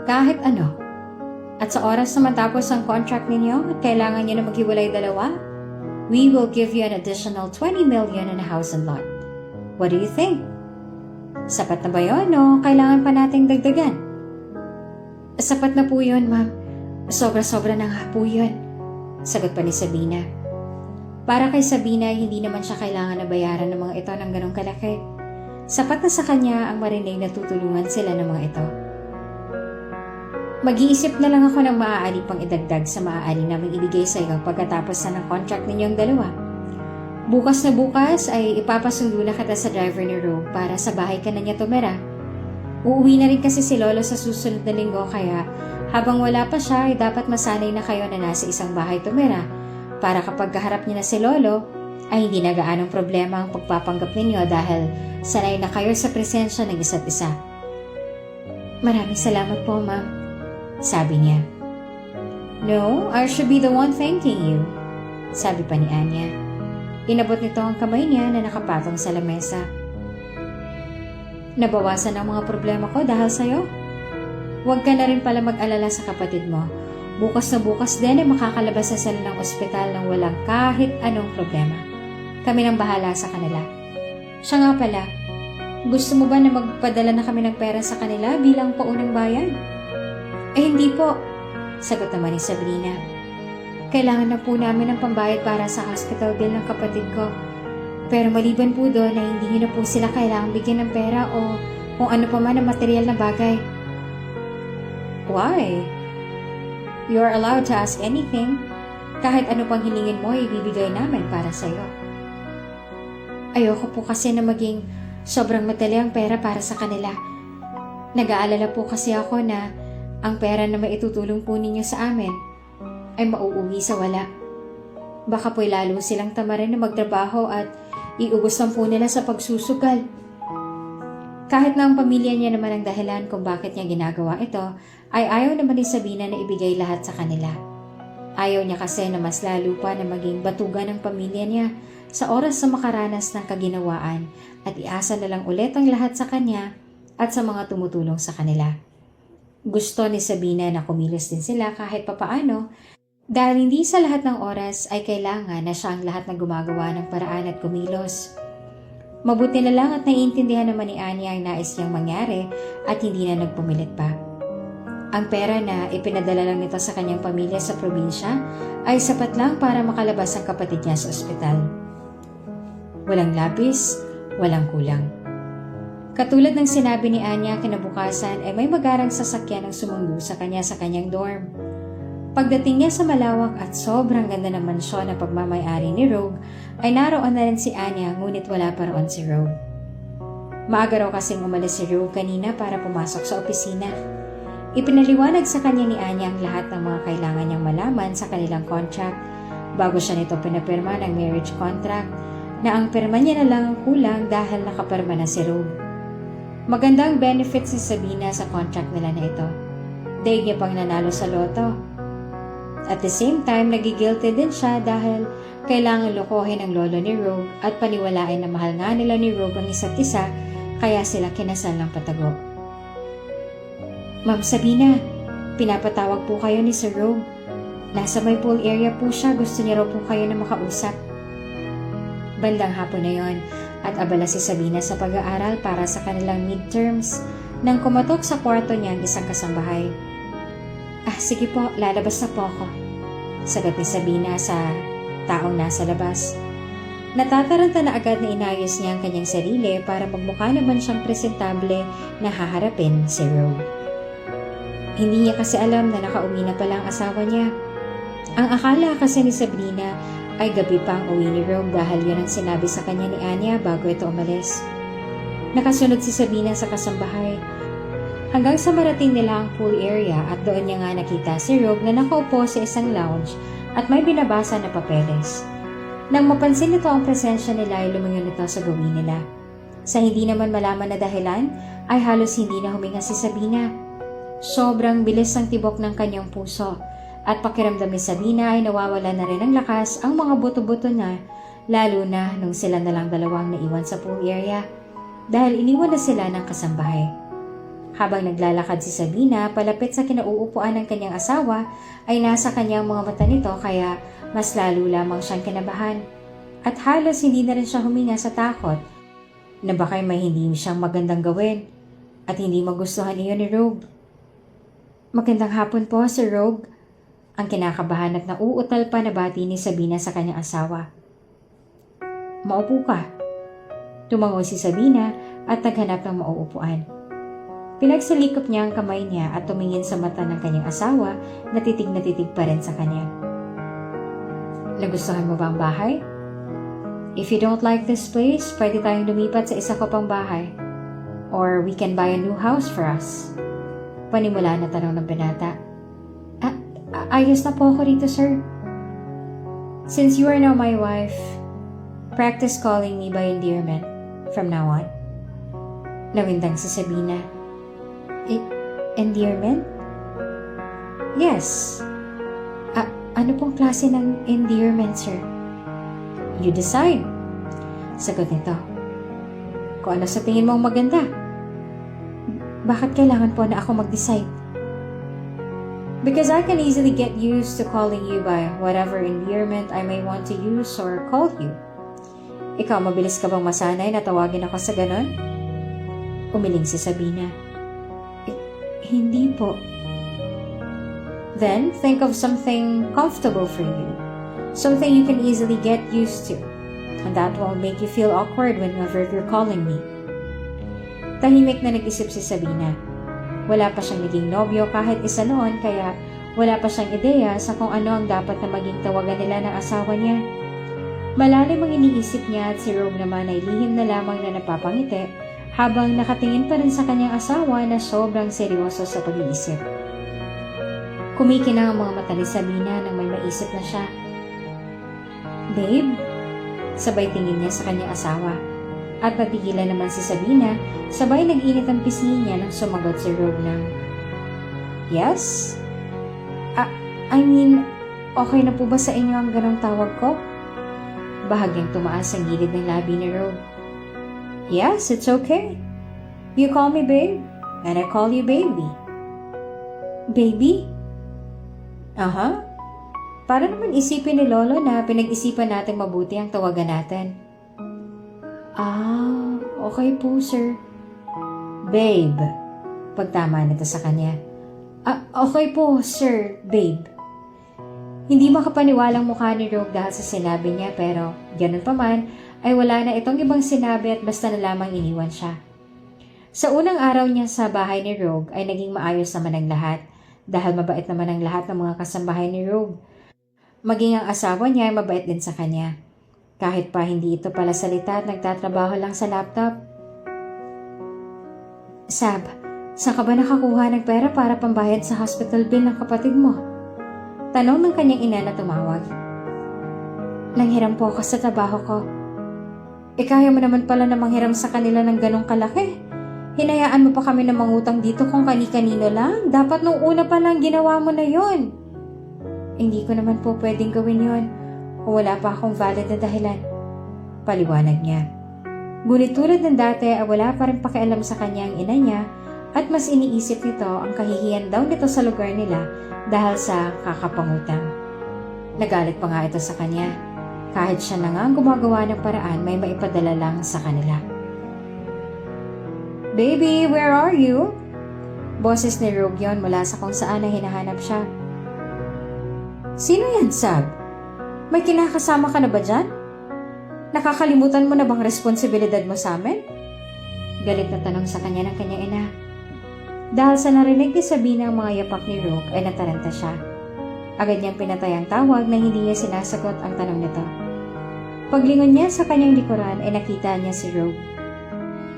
Kahit ano. At sa oras na matapos ang contract ninyo at kailangan nyo na maghiwalay dalawa, we will give you an additional 20 million in a house and lot. What do you think? Sapat na ba yun o kailangan pa nating dagdagan? Sapat na po yun, ma'am. Sobra-sobra na nga po yun. Sagot pa ni Sabina. Para kay Sabina, hindi naman siya kailangan na bayaran ng mga ito ng ganong kalaki. Sapat na sa kanya ang marinig na tutulungan sila ng mga ito. Mag-iisip na lang ako ng maaari pang idagdag sa maaari naming ibigay sa iyo pagkatapos na ng contract ninyong dalawa. Bukas na bukas ay ipapasundo na kita sa driver ni Rogue para sa bahay ka na niya tumira. Uuwi na rin kasi si Lolo sa susunod na linggo kaya habang wala pa siya ay dapat masanay na kayo na nasa isang bahay tumira para kapag kaharap niya na si Lolo ay hindi na gaanong problema ang pagpapanggap ninyo dahil sanay na kayo sa presensya ng isa't isa. Maraming salamat po, ma'am. Sabi niya. No, I should be the one thanking you. Sabi pa ni Anya. Inabot nito ang kamay niya na nakapatong sa lamesa. Nabawasan ang mga problema ko dahil sa'yo. Huwag ka na rin pala mag-alala sa kapatid mo. Bukas na bukas din ay makakalabas sa sila ng ospital nang walang kahit anong problema. Kami nang bahala sa kanila. Siya nga pala, gusto mo ba na magpadala na kami ng pera sa kanila bilang paunang bayan? Eh hindi po, sagot naman ni Sabrina. Kailangan na po namin ng pambayad para sa hospital bill ng kapatid ko. Pero maliban po doon na hindi niyo na po sila kailangang bigyan ng pera o kung ano pa man ang material na bagay. Why? You are allowed to ask anything. Kahit ano pang hilingin mo, ibibigay namin para sa'yo. Ayoko po kasi na maging sobrang matali ang pera para sa kanila. Nag-aalala po kasi ako na ang pera na maitutulong po ninyo sa amin ay mauuwi sa wala. Baka po'y lalo silang tamarin na magtrabaho at iubos ang po nila sa pagsusugal. Kahit na ang pamilya niya naman ang dahilan kung bakit niya ginagawa ito, ay ayaw naman ni Sabina na ibigay lahat sa kanila. Ayaw niya kasi na mas lalo pa na maging batugan ng pamilya niya sa oras na makaranas ng kaginawaan at iasa na lang ulit ang lahat sa kanya at sa mga tumutulong sa kanila. Gusto ni Sabina na kumilos din sila kahit papaano dahil hindi sa lahat ng oras ay kailangan na siya ang lahat na gumagawa ng paraan at kumilos. Mabuti na lang at naiintindihan naman ni Anya ang nais niyang mangyari at hindi na nagpumilit pa. Ang pera na ipinadala lang nito sa kanyang pamilya sa probinsya ay sapat lang para makalabas ang kapatid niya sa ospital. Walang labis, walang kulang. Katulad ng sinabi ni Anya kinabukasan ay may magarang sasakyan ang sumundo sa kanyang dorm. Pagdating niya sa malawak at sobrang ganda ng mansyon na pagmamayari ni Rogue, ay naroon na rin si Anya ngunit wala pa roon si Rogue. Maaga raw kasing umalis si Rogue kanina para pumasok sa opisina. Ipinaliwanag sa kanya ni Anya ang lahat ng mga kailangan niyang malaman sa kanilang contract bago siya nito pinapirma ng marriage contract na ang pirma niya na lang ang kulang dahil nakapirma na si Rogue. Magandang benefits si Sabina sa contract nila na ito. Daig niya pang nanalo sa loto. At the same time, nagigilty din siya dahil kailangan lokohin ang lolo ni Rogue at paniwalain na mahal nga nila ni Rogue ang isa't isa kaya sila kinasal ng patago. Ma'am Sabina, pinapatawag po kayo ni Sir Rogue. Nasa may pool area po siya, gusto niya raw po kayo na makausap. Bandang hapon na yon at abala si Sabina sa pag-aaral para sa kanilang midterms nang kumatok sa kwarto niya ang isang kasambahay. Sige po, lalabas na po ako. Sagot ni Sabina sa taong nasa labas. Natataranta na agad na inayos niya ang kanyang sarili para magmukha naman siyang presentable na haharapin si Rogue. Hindi niya kasi alam na nakauwi na pala ang asawa niya. Ang akala kasi ni Sabrina ay gabi pa ang uwi ni Rogue dahil yun ang sinabi sa kanya ni Anya bago ito umalis. Nakasunod si Sabina sa kasambahay. Hanggang sa marating nila ang pool area at doon niya nga nakita si Rogue na nakaupo sa isang lounge at may binabasa na papeles. Nang mapansin nito ang presensya nila ay lumingon ito sa gawin nila. Sa hindi naman malaman na dahilan ay halos hindi na huminga si Sabina. Sobrang bilis ang tibok ng kanyang puso at pakiramdam ni Sabina ay nawawala na rin ng lakas ang mga buto-buto niya lalo na nung sila na lang dalawang naiwan sa pool area dahil iniwan na sila ng kasambahay. Habang naglalakad si Sabina palapit sa kinauupuan ng kanyang asawa ay nasa kanyang mga mata nito kaya mas lalo lamang siyang kinabahan. At halos hindi na rin siya huminga sa takot na baka'y may hindi siyang magandang gawin at hindi magustuhan iyon ni Rogue. Magandang hapon po, Sir Rogue. Ang kinakabahan at nauutal pa na bati ni Sabina sa kanyang asawa. Maupo ka. Tumango si Sabina at naghanap ng mauupuan. Pinagsalikop niya ang kamay niya at tumingin sa mata ng kanyang asawa na titig pa rin sa kanya. Nagustuhan mo ba ang bahay? If you don't like this place, pwede tayong lumipat sa isa ko pang bahay. Or we can buy a new house for us. Panimula na tanong ng binata. Ayos na po ako rito, sir. Since you are now my wife, practice calling me by endearment from now on. Nawindang si Sabina. Endearment? Yes. Ano pong klase ng endearment, sir? You decide. Sagot nito. Kung ano sa tingin mong maganda. Bakit kailangan po na ako mag-decide? Because I can easily get used to calling you by whatever endearment I may want to use or call you. Ikaw, mabilis ka bang masanay na tawagin ako sa ganon? Umiling si Sabina. Hindi po. Then, think of something comfortable for you. Something you can easily get used to. And that won't make you feel awkward whenever you're calling me. Tahimik na nag-isip si Sabina. Wala pa siyang naging nobyo kahit isa noon kaya wala pa siyang ideya sa kung ano ang dapat na maging tawagan nila ng asawa niya. Malalim ang iniisip niya at si Rogue naman ay lihim na lamang na napapangiti habang nakatingin pa rin sa kanyang asawa na sobrang seryoso sa pag-iisip. Kumikinang ang mga mata ni Sabina nang may maisip na siya. Babe? Sabay tingin niya sa kanyang asawa. At napigilan naman si Sabina, sabay nag-init ang pisngi niya nang sumagot si Rogue ng, Yes? I mean, okay na po ba sa inyo ang ganong tawag ko? Bahagyang tumaas ang gilid ng labi ni Rogue. Yes, it's okay. You call me babe, and I call you baby. Baby? Aha. Para naman isipin ni Lolo na pinag-isipan natin mabuti ang tawagan natin. Okay po, sir. Babe. Pagtama nito sa kanya. Okay po, sir, babe. Hindi makapaniwalang mukha ni Rogue dahil sa sinabi niya pero ganun pa man ay wala na itong ibang sinabi at basta na lamang iniwan siya. Sa unang araw niya sa bahay ni Rogue ay naging maayos naman ang lahat dahil mabait naman ang lahat ng mga kasambahay ni Rogue. Maging ang asawa niya ay mabait din sa kanya. Kahit pa hindi ito pala salita at nagtatrabaho lang sa laptop. Sab, saan ka ba nakakuha ng pera para pambayad sa hospital bill ng kapatid mo? Tanong ng kanyang ina na tumawag. Nanghiram po ako sa trabaho ko. Kaya mo naman pala na manghiram sa kanila ng ganong kalaki. Hinayaan mo pa kami na mangutang dito kung kani-kanino lang. Dapat nung una pa lang ginawa mo na yon. Hindi ko naman po pwedeng gawin yon kung wala pa akong valid na dahilan. Paliwanag niya. Ngunit tulad ng dati ay wala pa rin pakialam sa kanya ang ina niya at mas iniisip nito ang kahihiyan daw nito sa lugar nila dahil sa kakapangutang. Nagalit pa nga ito sa kanya. Kahit siya na nga ang gumagawa ng paraan may maipadala lang sa kanila. Baby, where are you? Boses ni Rogue yon mula sa kung saan na hinahanap siya. Sino yan, Sab? May kinakasama ka na ba dyan? Nakakalimutan mo na bang responsibilidad mo sa amin? Galit na tanong sa kanya ng kanyang ina. Dahil sa narinig ni Sabina ang mga yapak ni Rogue ay nataranta siya. Agad niyang pinatay ang tawag na hindi niya sinasagot ang tanong nito. Paglingon niya sa kanyang likuran ay nakita niya si Rogue.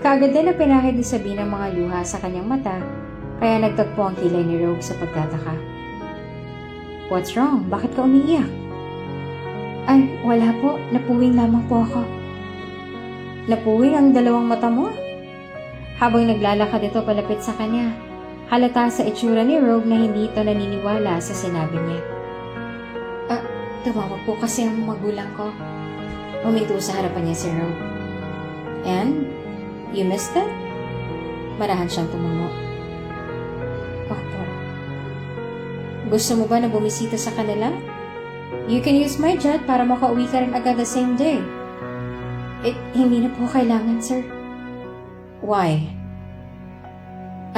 Kaagad din na pinahid ni Sabina ang mga luha sa kanyang mata kaya nagtagpo ang kilay ni Rogue sa pagtataka. What's wrong? Bakit ka umiiyak? Ay, wala po. Napuwing lamang po ako. Napuwing ang dalawang mata mo? Habang naglalakad ito palapit sa kanya, halata sa itsura ni Rogue na hindi ito naniniwala sa sinabi niya. Tumawag po kasi ang magulang ko. Huminto sa harapan niya si Rogue. And? You missed it? Marahan siyang tumungo. Opo. Gusto mo ba na bumisita sa kanila? You can use my jet para makauwi ka rin agad the same day. Hindi na po kailangan, sir. Why?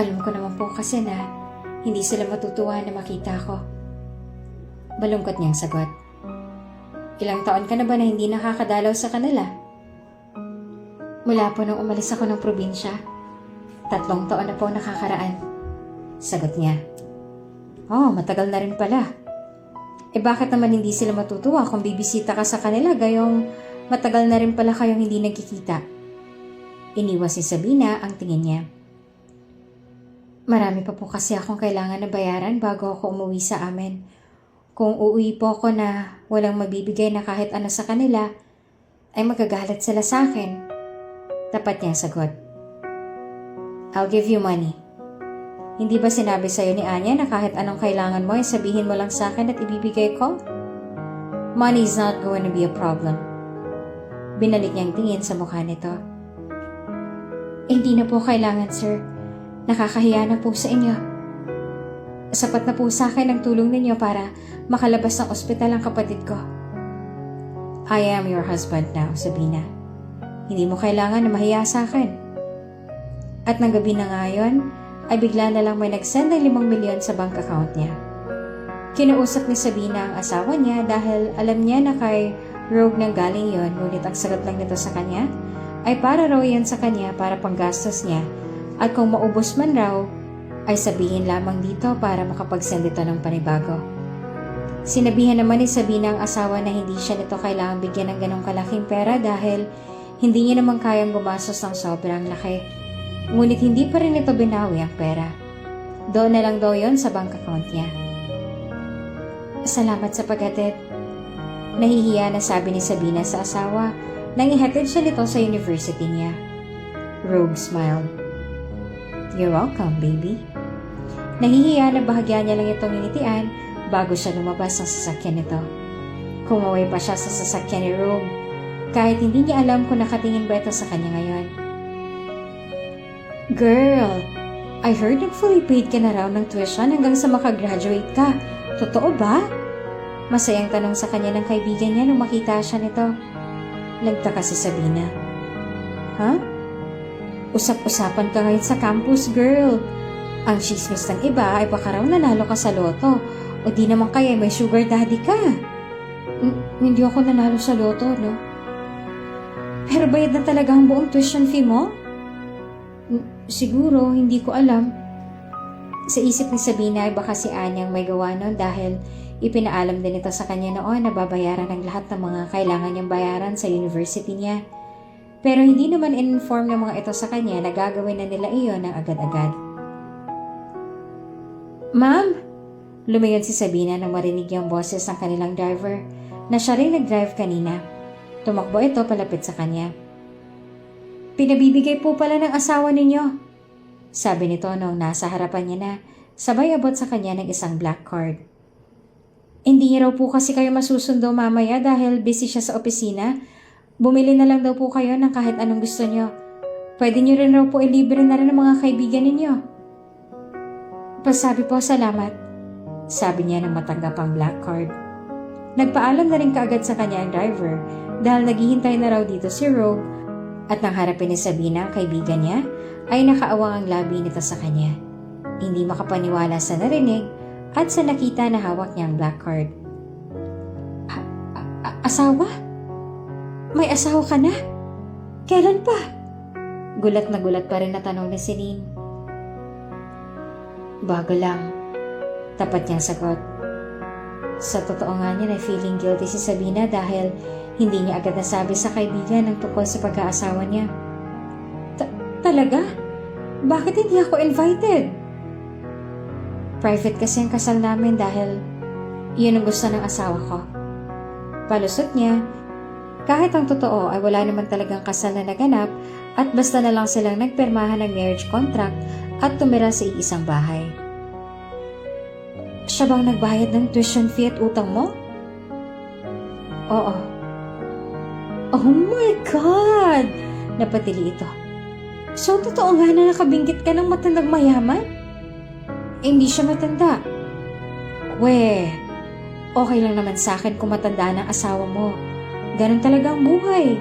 Alam ko naman po kasi na hindi sila matutuwa na makita ko. Malungkot niyang sagot. Ilang taon ka na ba na hindi nakakadalaw sa kanila? Mula po nung umalis ako ng probinsya. 3 taon na po nakakaraan. Sagot niya. Matagal na rin pala. Bakit naman hindi sila matutuwa kung bibisita ka sa kanila gayong matagal na rin pala kayong hindi nagkikita? Iniwas ni Sabina ang tingin niya. Marami pa po kasi akong kailangan na bayaran bago ako umuwi sa amin. Kung uuwi po ako na walang mabibigay na kahit ano sa kanila, ay magagalit sila sa akin. Tapat niya sagot. I'll give you money. Hindi ba sinabi sa'yo ni Anya na kahit anong kailangan mo ay sabihin mo lang sa akin at ibibigay ko? Money is not going to be a problem. Binalik niyang tingin sa mukha nito. Hindi na po kailangan, sir. Nakakahiya na po sa inyo. Sapat na po sa akin ang tulong ninyo para makalabas ng ospital ang kapatid ko. I am your husband now, Sabina. Hindi mo kailangan na mahiya sa akin. At ng gabi na ngayon, ay bigla na lang may nag-send ng 5 milyon sa bank account niya. Kinausap ni Sabina ang asawa niya dahil alam niya na kay Rogue nang galing yon, ngunit ang sagot lang nito sa kanya ay para raw yan sa kanya para panggastos niya at kung maubos man raw ay sabihin lamang dito para makapag-send ito ng panibago. Sinabihan naman ni Sabina ang asawa na hindi siya nito kailangang bigyan ng ganong kalaking pera dahil hindi niya naman kayang gumastos ng sobrang laki. Ngunit hindi pa rin ito binawi ang pera. Doon na lang daw yon sa bank account niya. Salamat sa paghatid. Nahihiya na sabi ni Sabina sa asawa nang ihatid siya nito sa university niya. Rogue smiled. You're welcome, baby. Nahihiya na bahagya niya lang itong initian bago siya lumabas ng sasakyan nito. Kumaway pa siya sa sasakyan ni Rogue kahit hindi niya alam kung nakatingin ba ito sa kanya ngayon. Girl, I heard na fully paid ka na raw ng tuition hanggang sa makagraduate ka. Totoo ba? Masayang tanong sa kanya ng kaibigan niya nung makita siya nito. Nagtaka si Sabina. Huh? Usap-usapan ka ngayon sa campus, girl. Ang chismis ng iba ay baka raw nanalo ka sa loto o di naman kaya may sugar daddy ka. Hindi ako nanalo sa loto, no? Pero bayad na talaga ang buong tuition fee mo? Siguro, hindi ko alam. Sa isip ni Sabina ay baka si Anyang may gawa nun dahil ipinaalam din ito sa kanya noon na babayaran ang lahat ng mga kailangan niyang bayaran sa university niya. Pero hindi naman in-inform ng mga ito sa kanya na gagawin na nila iyon ng agad-agad. Ma'am! Lumayon si Sabina nang marinig yung boses ng kanilang driver na siya rin nag-drive kanina. Tumakbo ito palapit sa kanya. Pinabibigay po pala ng asawa ninyo, sabi nito nung nasa harapan niya na sabay abot sa kanya ng isang black card. Hindi niya raw po kasi kayo masusundo mamaya dahil busy siya sa opisina. Bumili na lang daw po kayo ng kahit anong gusto niyo. Pwede niyo rin raw po ilibre na rin ng mga kaibigan ninyo. Pasabi po, salamat, sabi niya nang matanggap ang black card. Nagpaalam na rin kaagad sa kanya ang driver dahil naghihintay na raw dito si Rogue at nang harapin ni Sabina ang kaibigan niya ay nakaawang ang labi nito sa kanya. Hindi makapaniwala sa narinig at sa nakita na hawak niya ang black card. Asawa? May asawa ka na? Kailan pa? Gulat na gulat pa rin na tanong ni Celine. Bago lang, tapat niyang sagot. Sa totoo nga niya na feeling guilty si Sabina dahil hindi niya agad nasabi sa kaibigan ang tungkol sa pag-aasawa niya. Talaga? Bakit hindi ako invited? Private kasi ang kasal namin dahil yun ang gusto ng asawa ko. Palusot niya, kahit ang totoo ay wala naman talagang kasal na naganap at basta na lang silang nagpirmahan ng marriage contract at tumira sa iisang bahay. Siya bang nagbayad ng tuition fee at utang mo? Oo. Oh my God! Napatili ito. So, totoo nga na nakabinggit ka ng matandang mayaman? Hindi siya matanda. Okay lang naman sa akin kung matanda ng asawa mo. Ganun talaga ang buhay.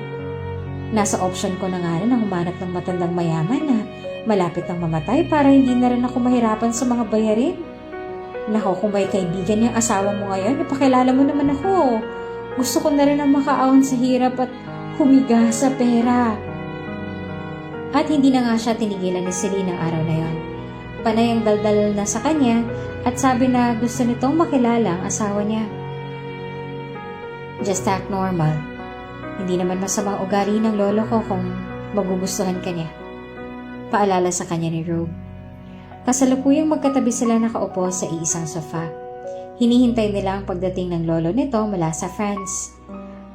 Nasa option ko na nga rin ang humanap ng matandang mayaman na malapit ng mamatay para hindi na rin ako mahirapan sa mga bayarin. Nako, kung may kaibigan niyang asawa mo ngayon, ipakilala mo naman ako. Gusto ko na rin ang makaahon sa hirap at humiga sa pera. At hindi na nga siya tinigilan ni Celine ang araw na yon. Panay ang daldal na sa kanya at sabi na gusto nitong makilala ang asawa niya. Just act normal. Hindi naman masamang ugali ng lolo ko kung magugustuhan ka niya. Paalala sa kanya ni Rogue. Kasalukuyang magkatabi sila nakaupo sa iisang sofa. Hinihintay nila ang pagdating ng lolo nito mula sa France.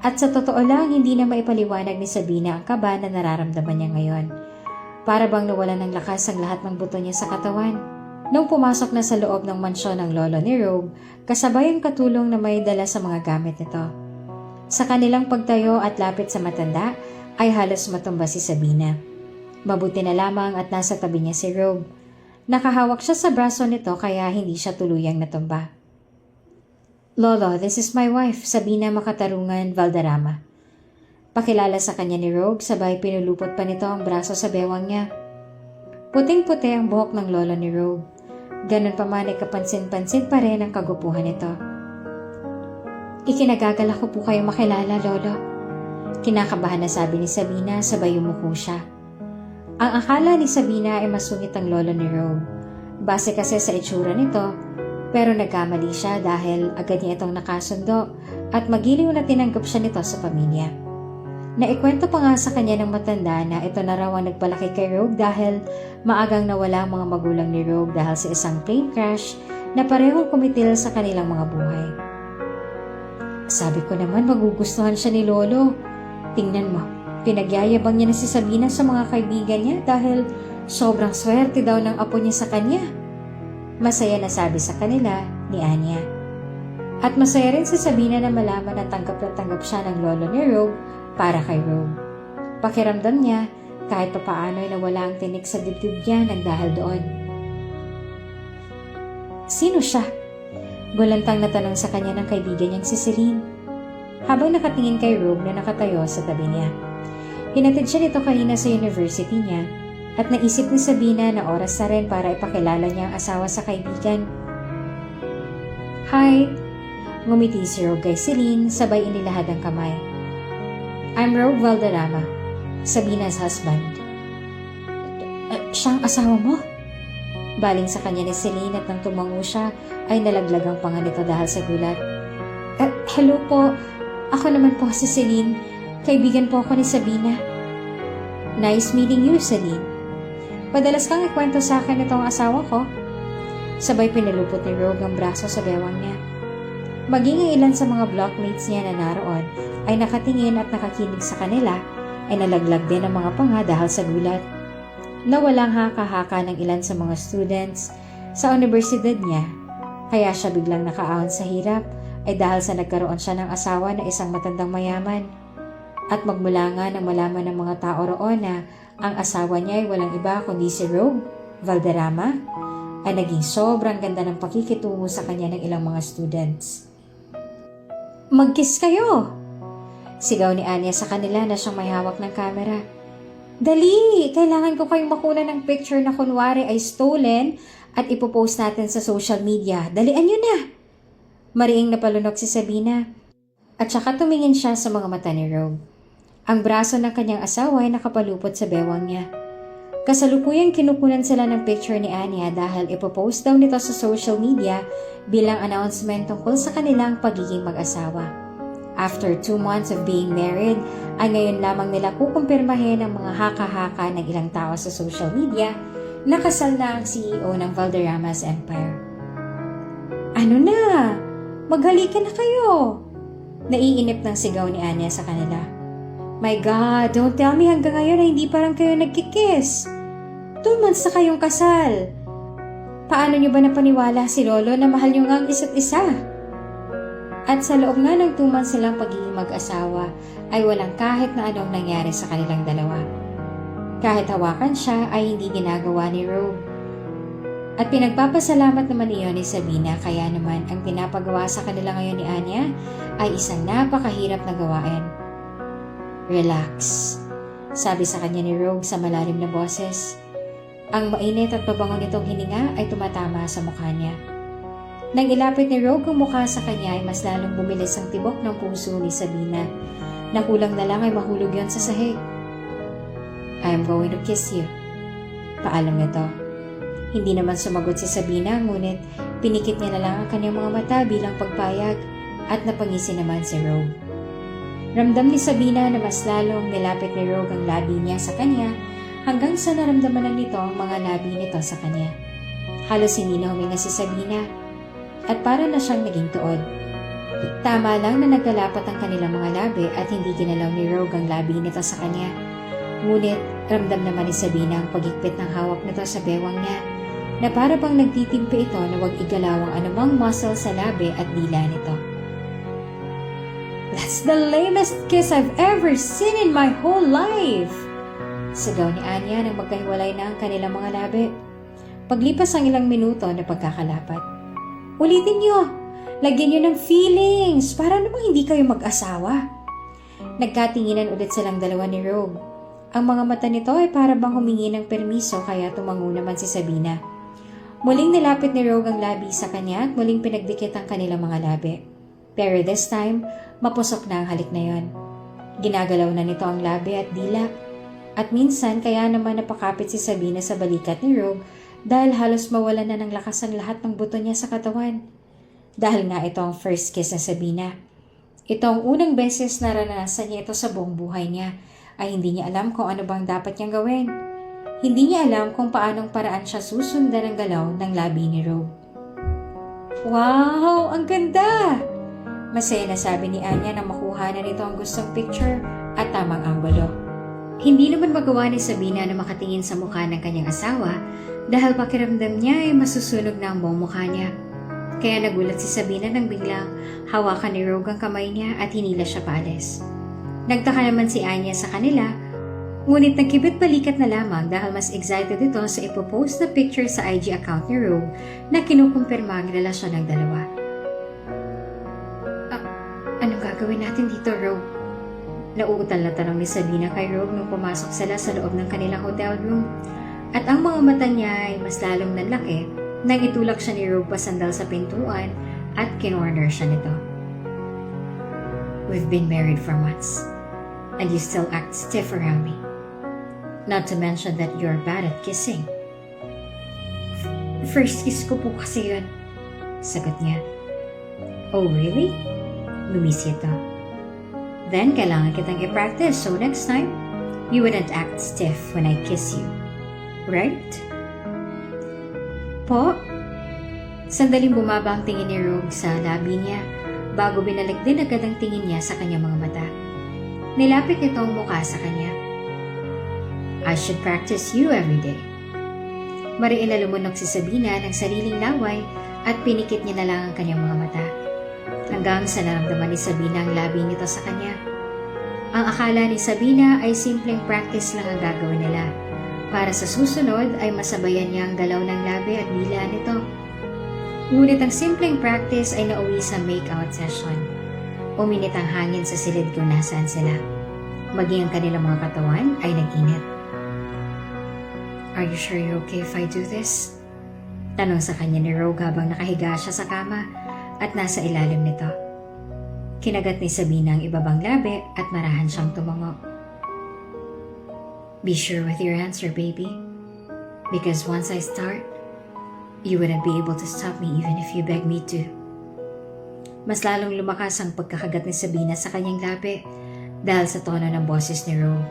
At sa totoo lang, hindi na maipaliwanag ni Sabina ang kaba na nararamdaman niya ngayon. Para bang nawalan ng lakas ang lahat ng buto niya sa katawan. Nung pumasok na sa loob ng mansyon ng lolo ni Rogue, kasabay ang katulong na may dala sa mga gamit nito. Sa kanilang pagtayo at lapit sa matanda, ay halos matumba si Sabina. Mabuti na lamang at nasa tabi niya si Rogue. Nakahawak siya sa braso nito kaya hindi siya tuluyang natumba. Lolo, this is my wife, Sabina Makatarungan Valderrama. Pakilala sa kanya ni Rogue sabay pinulupot pa nito ang braso sa bewang niya. Puting-puti ang buhok ng lolo ni Rogue. Ganun pa man ay kapansin-pansin pa rin ang kagupuhan nito. Ikinagagalak ko po kayo makilala, Lolo. Kinakabahan na sabi ni Sabina sabay yumuko siya. Ang akala ni Sabina ay masungit ang lolo ni Rogue. Base kasi sa itsura nito, pero nagkamali siya dahil agad niya itong nakasundo at magiliw na tinanggap siya nito sa pamilya. Naikwento pa nga sa kanya ng matanda na ito na raw ang nagpalaki kay Rogue dahil maagang nawala ang mga magulang ni Rogue dahil sa isang plane crash na parehong kumitil sa kanilang mga buhay. Sabi ko naman magugustuhan siya ni Lolo. Tingnan mo, pinagyayabang niya na si Sabina sa mga kaibigan niya dahil sobrang swerte daw ng apo niya sa kanya. Masaya na sabi sa kanila ni Anya. At masaya rin si Sabina na malaman na tanggap siya ng lolo ni Rogue para kay Rogue. Pakiramdam niya kahit papaano ay nawala ang tinik sa dibdib niya ng dahil doon. Sino siya? Gulantang natanong sa kanya ng kaibigan niyang si Celine. Habang nakatingin kay Rogue na nakatayo sa tabi niya. Hinatid siya nito kanina sa university niya at naisip ni Sabina na oras na rin para ipakilala niya ang asawa sa kaibigan. Hi! Ngumiti si Rogue kay Celine sabay inilahad ang kamay. I'm Rogue Valderrama, Sabina's husband. Siyang asawa mo? Baling sa kanya ni Celine at nang tumango siya ay nalaglag ang panga nito dahil sa gulat. Hello po, ako naman po si Celine. Kaibigan po ako ni Sabina. Nice meeting you, Celine. Padalas kang ikwento sa akin itong asawa ko. Sabay pinalupot ni Rogue ang braso sa bewang niya. Maging ang ilan sa mga blockmates niya na naroon ay nakatingin at nakakinig sa kanila ay nalaglag din ang mga panga dahil sa gulat. Nawalang haka-haka ng ilan sa mga students sa universidad niya kaya siya biglang nakaahon sa hirap ay dahil sa nagkaroon siya ng asawa na isang matandang mayaman. At magmula nga nang malaman ng mga tao roon na ang asawa niya ay walang iba kundi si Rogue Valderrama ay naging sobrang ganda ng pakikitungo sa kanya ng ilang mga students. Mag-kiss kayo! Sigaw ni Anya sa kanila na siyang may hawak ng camera. Dali! Kailangan ko kayong makuna ng picture na kunwari ay stolen at ipopost natin sa social media. Dalian nyo na! Mariing napalunok si Sabina at saka tumingin siya sa mga mata ni Rogue. Ang braso ng kanyang asawa ay nakapalupot sa bewang niya. Kasalukuyang kinukunan sila ng picture ni Anya dahil ipopost daw nito sa social media bilang announcement tungkol sa kanilang pagiging mag-asawa. After 2 months of being married, ay ngayon lamang nila kukumpirmahin ang mga haka-haka ng ilang tao sa social media na kasal na ang CEO ng Valderrama's Empire. Ano na? Maghalikan na kayo! Naiinip ng sigaw ni Anya sa kanila. My God, don't tell me hanggang ngayon na hindi parang kayo nagkikiss. 2 months na kayong kasal. Paano niyo ba napaniwala si Lolo na mahal niyo nga ang isa't isa? At sa loob nga ng 2 months silang pagiging mag-asawa ay walang kahit na anong nangyari sa kanilang dalawa. Kahit hawakan siya ay hindi ginagawa ni Rogue. At pinagpapasalamat naman iyon ni Sabina kaya naman ang pinapagawa sa kanila ngayon ni Anya ay isang napakahirap na gawain. Relax, sabi sa kanya ni Rogue sa malalim na boses. Ang mainit at pabango nitong hininga ay tumatama sa mukha niya. Nang ilapit ni Rogue ang mukha sa kanya ay mas lalong bumilis ang tibok ng puso ni Sabina. Nakulang na lang ay mahulog yon sa sahig. I am going to kiss you. Paalam nito. Hindi naman sumagot si Sabina ngunit pinikit niya na lang ang kanyang mga mata bilang pagpayag at napangisi naman si Rogue. Ramdam ni Sabina na mas lalong nilapit ni Rogue ang labi niya sa kanya hanggang sa naramdaman na nito ang mga labi nito sa kanya. Halos hindi na huminga si Sabina at para na siyang naging tuod. Tama lang na nagkalapat ang kanilang mga labi at hindi ginalaw ni Rogue ang labi nito sa kanya. Ngunit ramdam naman ni Sabina ang pagigpit ng hawak nito sa bewang niya na para bang nagtitimpi ito na huwag igalaw ang anumang muscle sa labi at dila nito. That's the lamest kiss I've ever seen in my whole life! Sigaw ni Anya nang magkahiwalay na ang kanilang mga labi. Paglipas ang ilang minuto na pagkakalapat. Ulitin niyo! Lagyan niyo ng feelings para namang hindi kayo mag-asawa. Nagkatinginan ulit silang dalawa ni Rogue. Ang mga mata nito ay para bang humingi ng permiso kaya tumango naman si Sabina. Muling nilapit ni Rogue ang labi sa kanya at muling pinagdikit ang kanilang mga labi. Pero this time, mapusok na ang halik na yon. Ginagalaw na nito ang labi at dila. At minsan kaya naman napakapit si Sabina sa balikat ni Rogue dahil halos mawalan na ng lakas ang lahat ng buto niya sa katawan. Dahil nga ito ang first kiss ng Sabina. Ito ang unang beses na naranasan niya ito sa buong buhay niya ay hindi niya alam kung ano bang dapat niyang gawin. Hindi niya alam kung paanong paraan siya susundan ang galaw ng labi ni Rogue. Wow! Ang ganda! Masaya na sabi ni Anya na makuha na nito ang gustong picture at tamang anggulo. Hindi naman magawa ni Sabina na makatingin sa mukha ng kanyang asawa dahil pakiramdam niya ay masusunog na ang buong mukha niya. Kaya nagulat si Sabina nang biglang hawakan ni Rogue ang kamay niya at hinila siya paalis. Nagtaka naman si Anya sa kanila, ngunit nagkibit balikat na lamang dahil mas excited ito sa ipopost na picture sa IG account ni Rogue na kinukumpirma ang relasyon ng dalawa. Anong gagawin natin dito, Rogue? Nauutal na tanong ni Sabina kay Rogue nung pumasok sila sa loob ng kanilang hotel room. At ang mga mata niya ay mas lalong nanlaki nang itulak siya ni Rogue pasandal sa pintuan at kinorner siya nito. We've been married for months and you still act stiff around me. Not to mention that you're bad at kissing. First kiss ko po kasi yun, sagot niya. Oh really? Lumisi ito. Then kailangan kitang i-practice so next time, you wouldn't act stiff when I kiss you. Right? Po? Sandaling bumaba ang tingin ni Rogue sa labi niya bago binalik din agad ang tingin niya sa kanyang mga mata. Nilapit nito ang mukha sa kanya. I should practice you every day. Mariin na lumunok si Sabina ng sariling laway at pinikit niya na lang ang kanyang mga mata. Hanggang sa naramdaman ni Sabina ang labi nito sa kanya. Ang akala ni Sabina ay simpleng practice lang ang gagawin nila. Para sa susunod ay masabayan niya ang galaw ng labi at dila nito. Ngunit ang simpleng practice ay nauwi sa make-out session. Uminit ang hangin sa silid kung nasaan sila. Maging ang kanilang mga katawan ay nag-init. Are you sure you're okay if I do this? Tanong sa kanya ni Rogue habang nakahiga siya sa kama at nasa ilalim nito. Kinagat ni Sabina ang ibabang labi at marahan siyang tumango. Be sure with your answer, baby. Because once I start, you wouldn't be able to stop me even if you beg me to. Mas lalong lumakas ang pagkakagat ni Sabina sa kanyang labi dahil sa tono ng boses ni Rogue.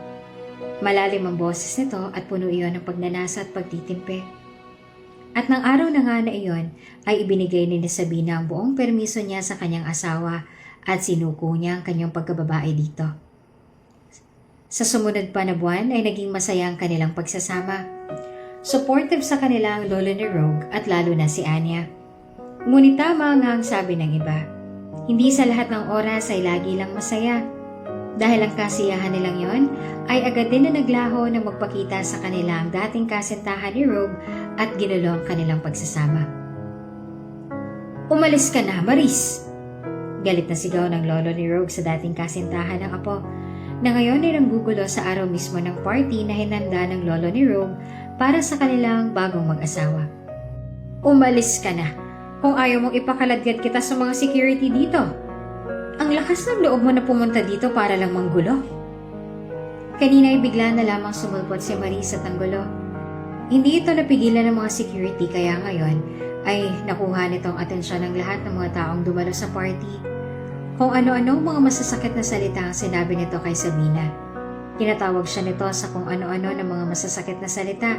Malalim ang boses nito at puno iyon ng pagnanasa at pagtitimpe. At ng araw na nga na iyon ay ibinigay ni Sabina ang buong permiso niya sa kanyang asawa at sinuko niya ang kanyang pagkababae dito. Sa sumunod pa na buwan ay naging masaya ang kanilang pagsasama. Supportive sa kanila ang lolo ni Rogue at lalo na si Anya. Ngunit tama nga ang sabi ng iba. Hindi sa lahat ng oras ay lagi lang masaya. Dahil ang kasiyahan nilang yon ay agad din na naglaho na magpakita sa kanila ang dating kasintahan ni Rogue at ginulo ang kanilang pagsasama. Umalis ka na, Maris! Galit na sigaw ng lolo ni Rogue sa dating kasintahan ng apo na ngayon ay nanggugulo sa araw mismo ng party na hinanda ng lolo ni Rogue para sa kanilang bagong mag-asawa. Umalis ka na kung ayaw mong ipakaladkad kita sa mga security dito. Ang lakas ng loob mo na pumunta dito para lang manggulo. Kanina ay bigla na lamang sumulpot si Maris sa tanggulo. Hindi ito napigilan ng mga security kaya ngayon ay nakuha nitong atensyon ng lahat ng mga taong dumalo sa party. Kung ano-ano mga masasakit na salita ang sinabi nito kay Sabina. Tinatawag siya nito sa kung ano-ano ng mga masasakit na salita.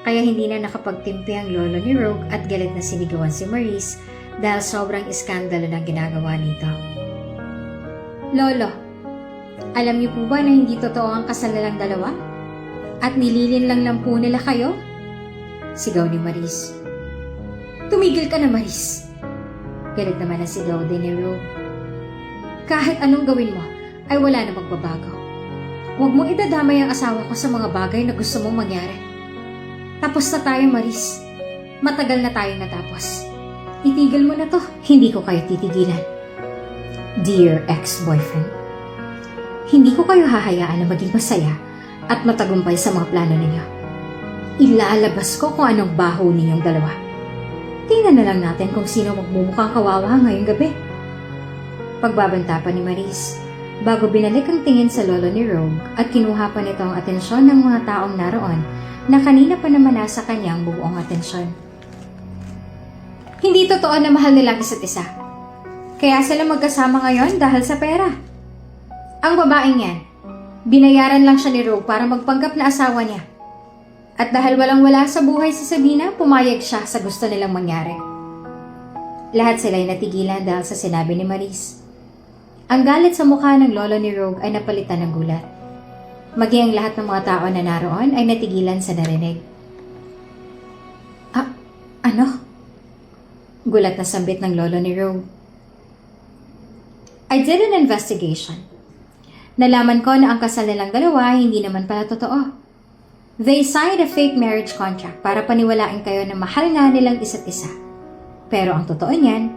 Kaya hindi na nakapagtimpi ang lolo ni Rogue at galit na sinigawan si Maris dahil sobrang iskandalo ng ginagawa nito. Lolo, alam niyo po ba na hindi totoo ang kasal nilang dalawa? At nililin lang po nila kayo? Sigaw ni Maris. Tumigil ka na, Maris. Galit naman na sigaw din ni Rogue. Kahit anong gawin mo, ay wala na magbabago. Huwag mo idadamay ang asawa ko sa mga bagay na gusto mong mangyari. Tapos na tayo, Maris. Matagal na tayong natapos. Itigil mo na to, hindi ko kayo titigilan. Dear ex-boyfriend, hindi ko kayo hahayaan na maging masaya at matagumpay sa mga plano ninyo. Ilalabas ko kung anong baho ninyong dalawa. Tingnan na lang natin kung sino magmumukhang kawawa ngayong gabi. Pagbabanta pa ni Maris, bago binalik ang tingin sa lolo ni Rogue at kinuha pa nito ang atensyon ng mga taong naroon na kanina pa naman nasa kanyang buong atensyon. Hindi totoo na mahal nila ang isa't isa. Kaya sila magkasama ngayon dahil sa pera. Ang babaeng yan, binayaran lang siya ni Rogue para magpanggap na asawa niya. At dahil walang-wala sa buhay si Sabina, pumayag siya sa gusto nilang mangyari. Lahat sila'y natigilan dahil sa sinabi ni Maris. Ang galit sa mukha ng lolo ni Rogue ay napalitan ng gulat. Maging ang lahat ng mga tao na naroon ay natigilan sa narinig. Ano? Gulat na sambit ng lolo ni Rogue. I did an investigation. Nalaman ko na ang kasal nilang dalawa hindi naman pala totoo. They signed a fake marriage contract para paniwalain kayo na mahal nga nilang isa't isa. Pero ang totoo niyan,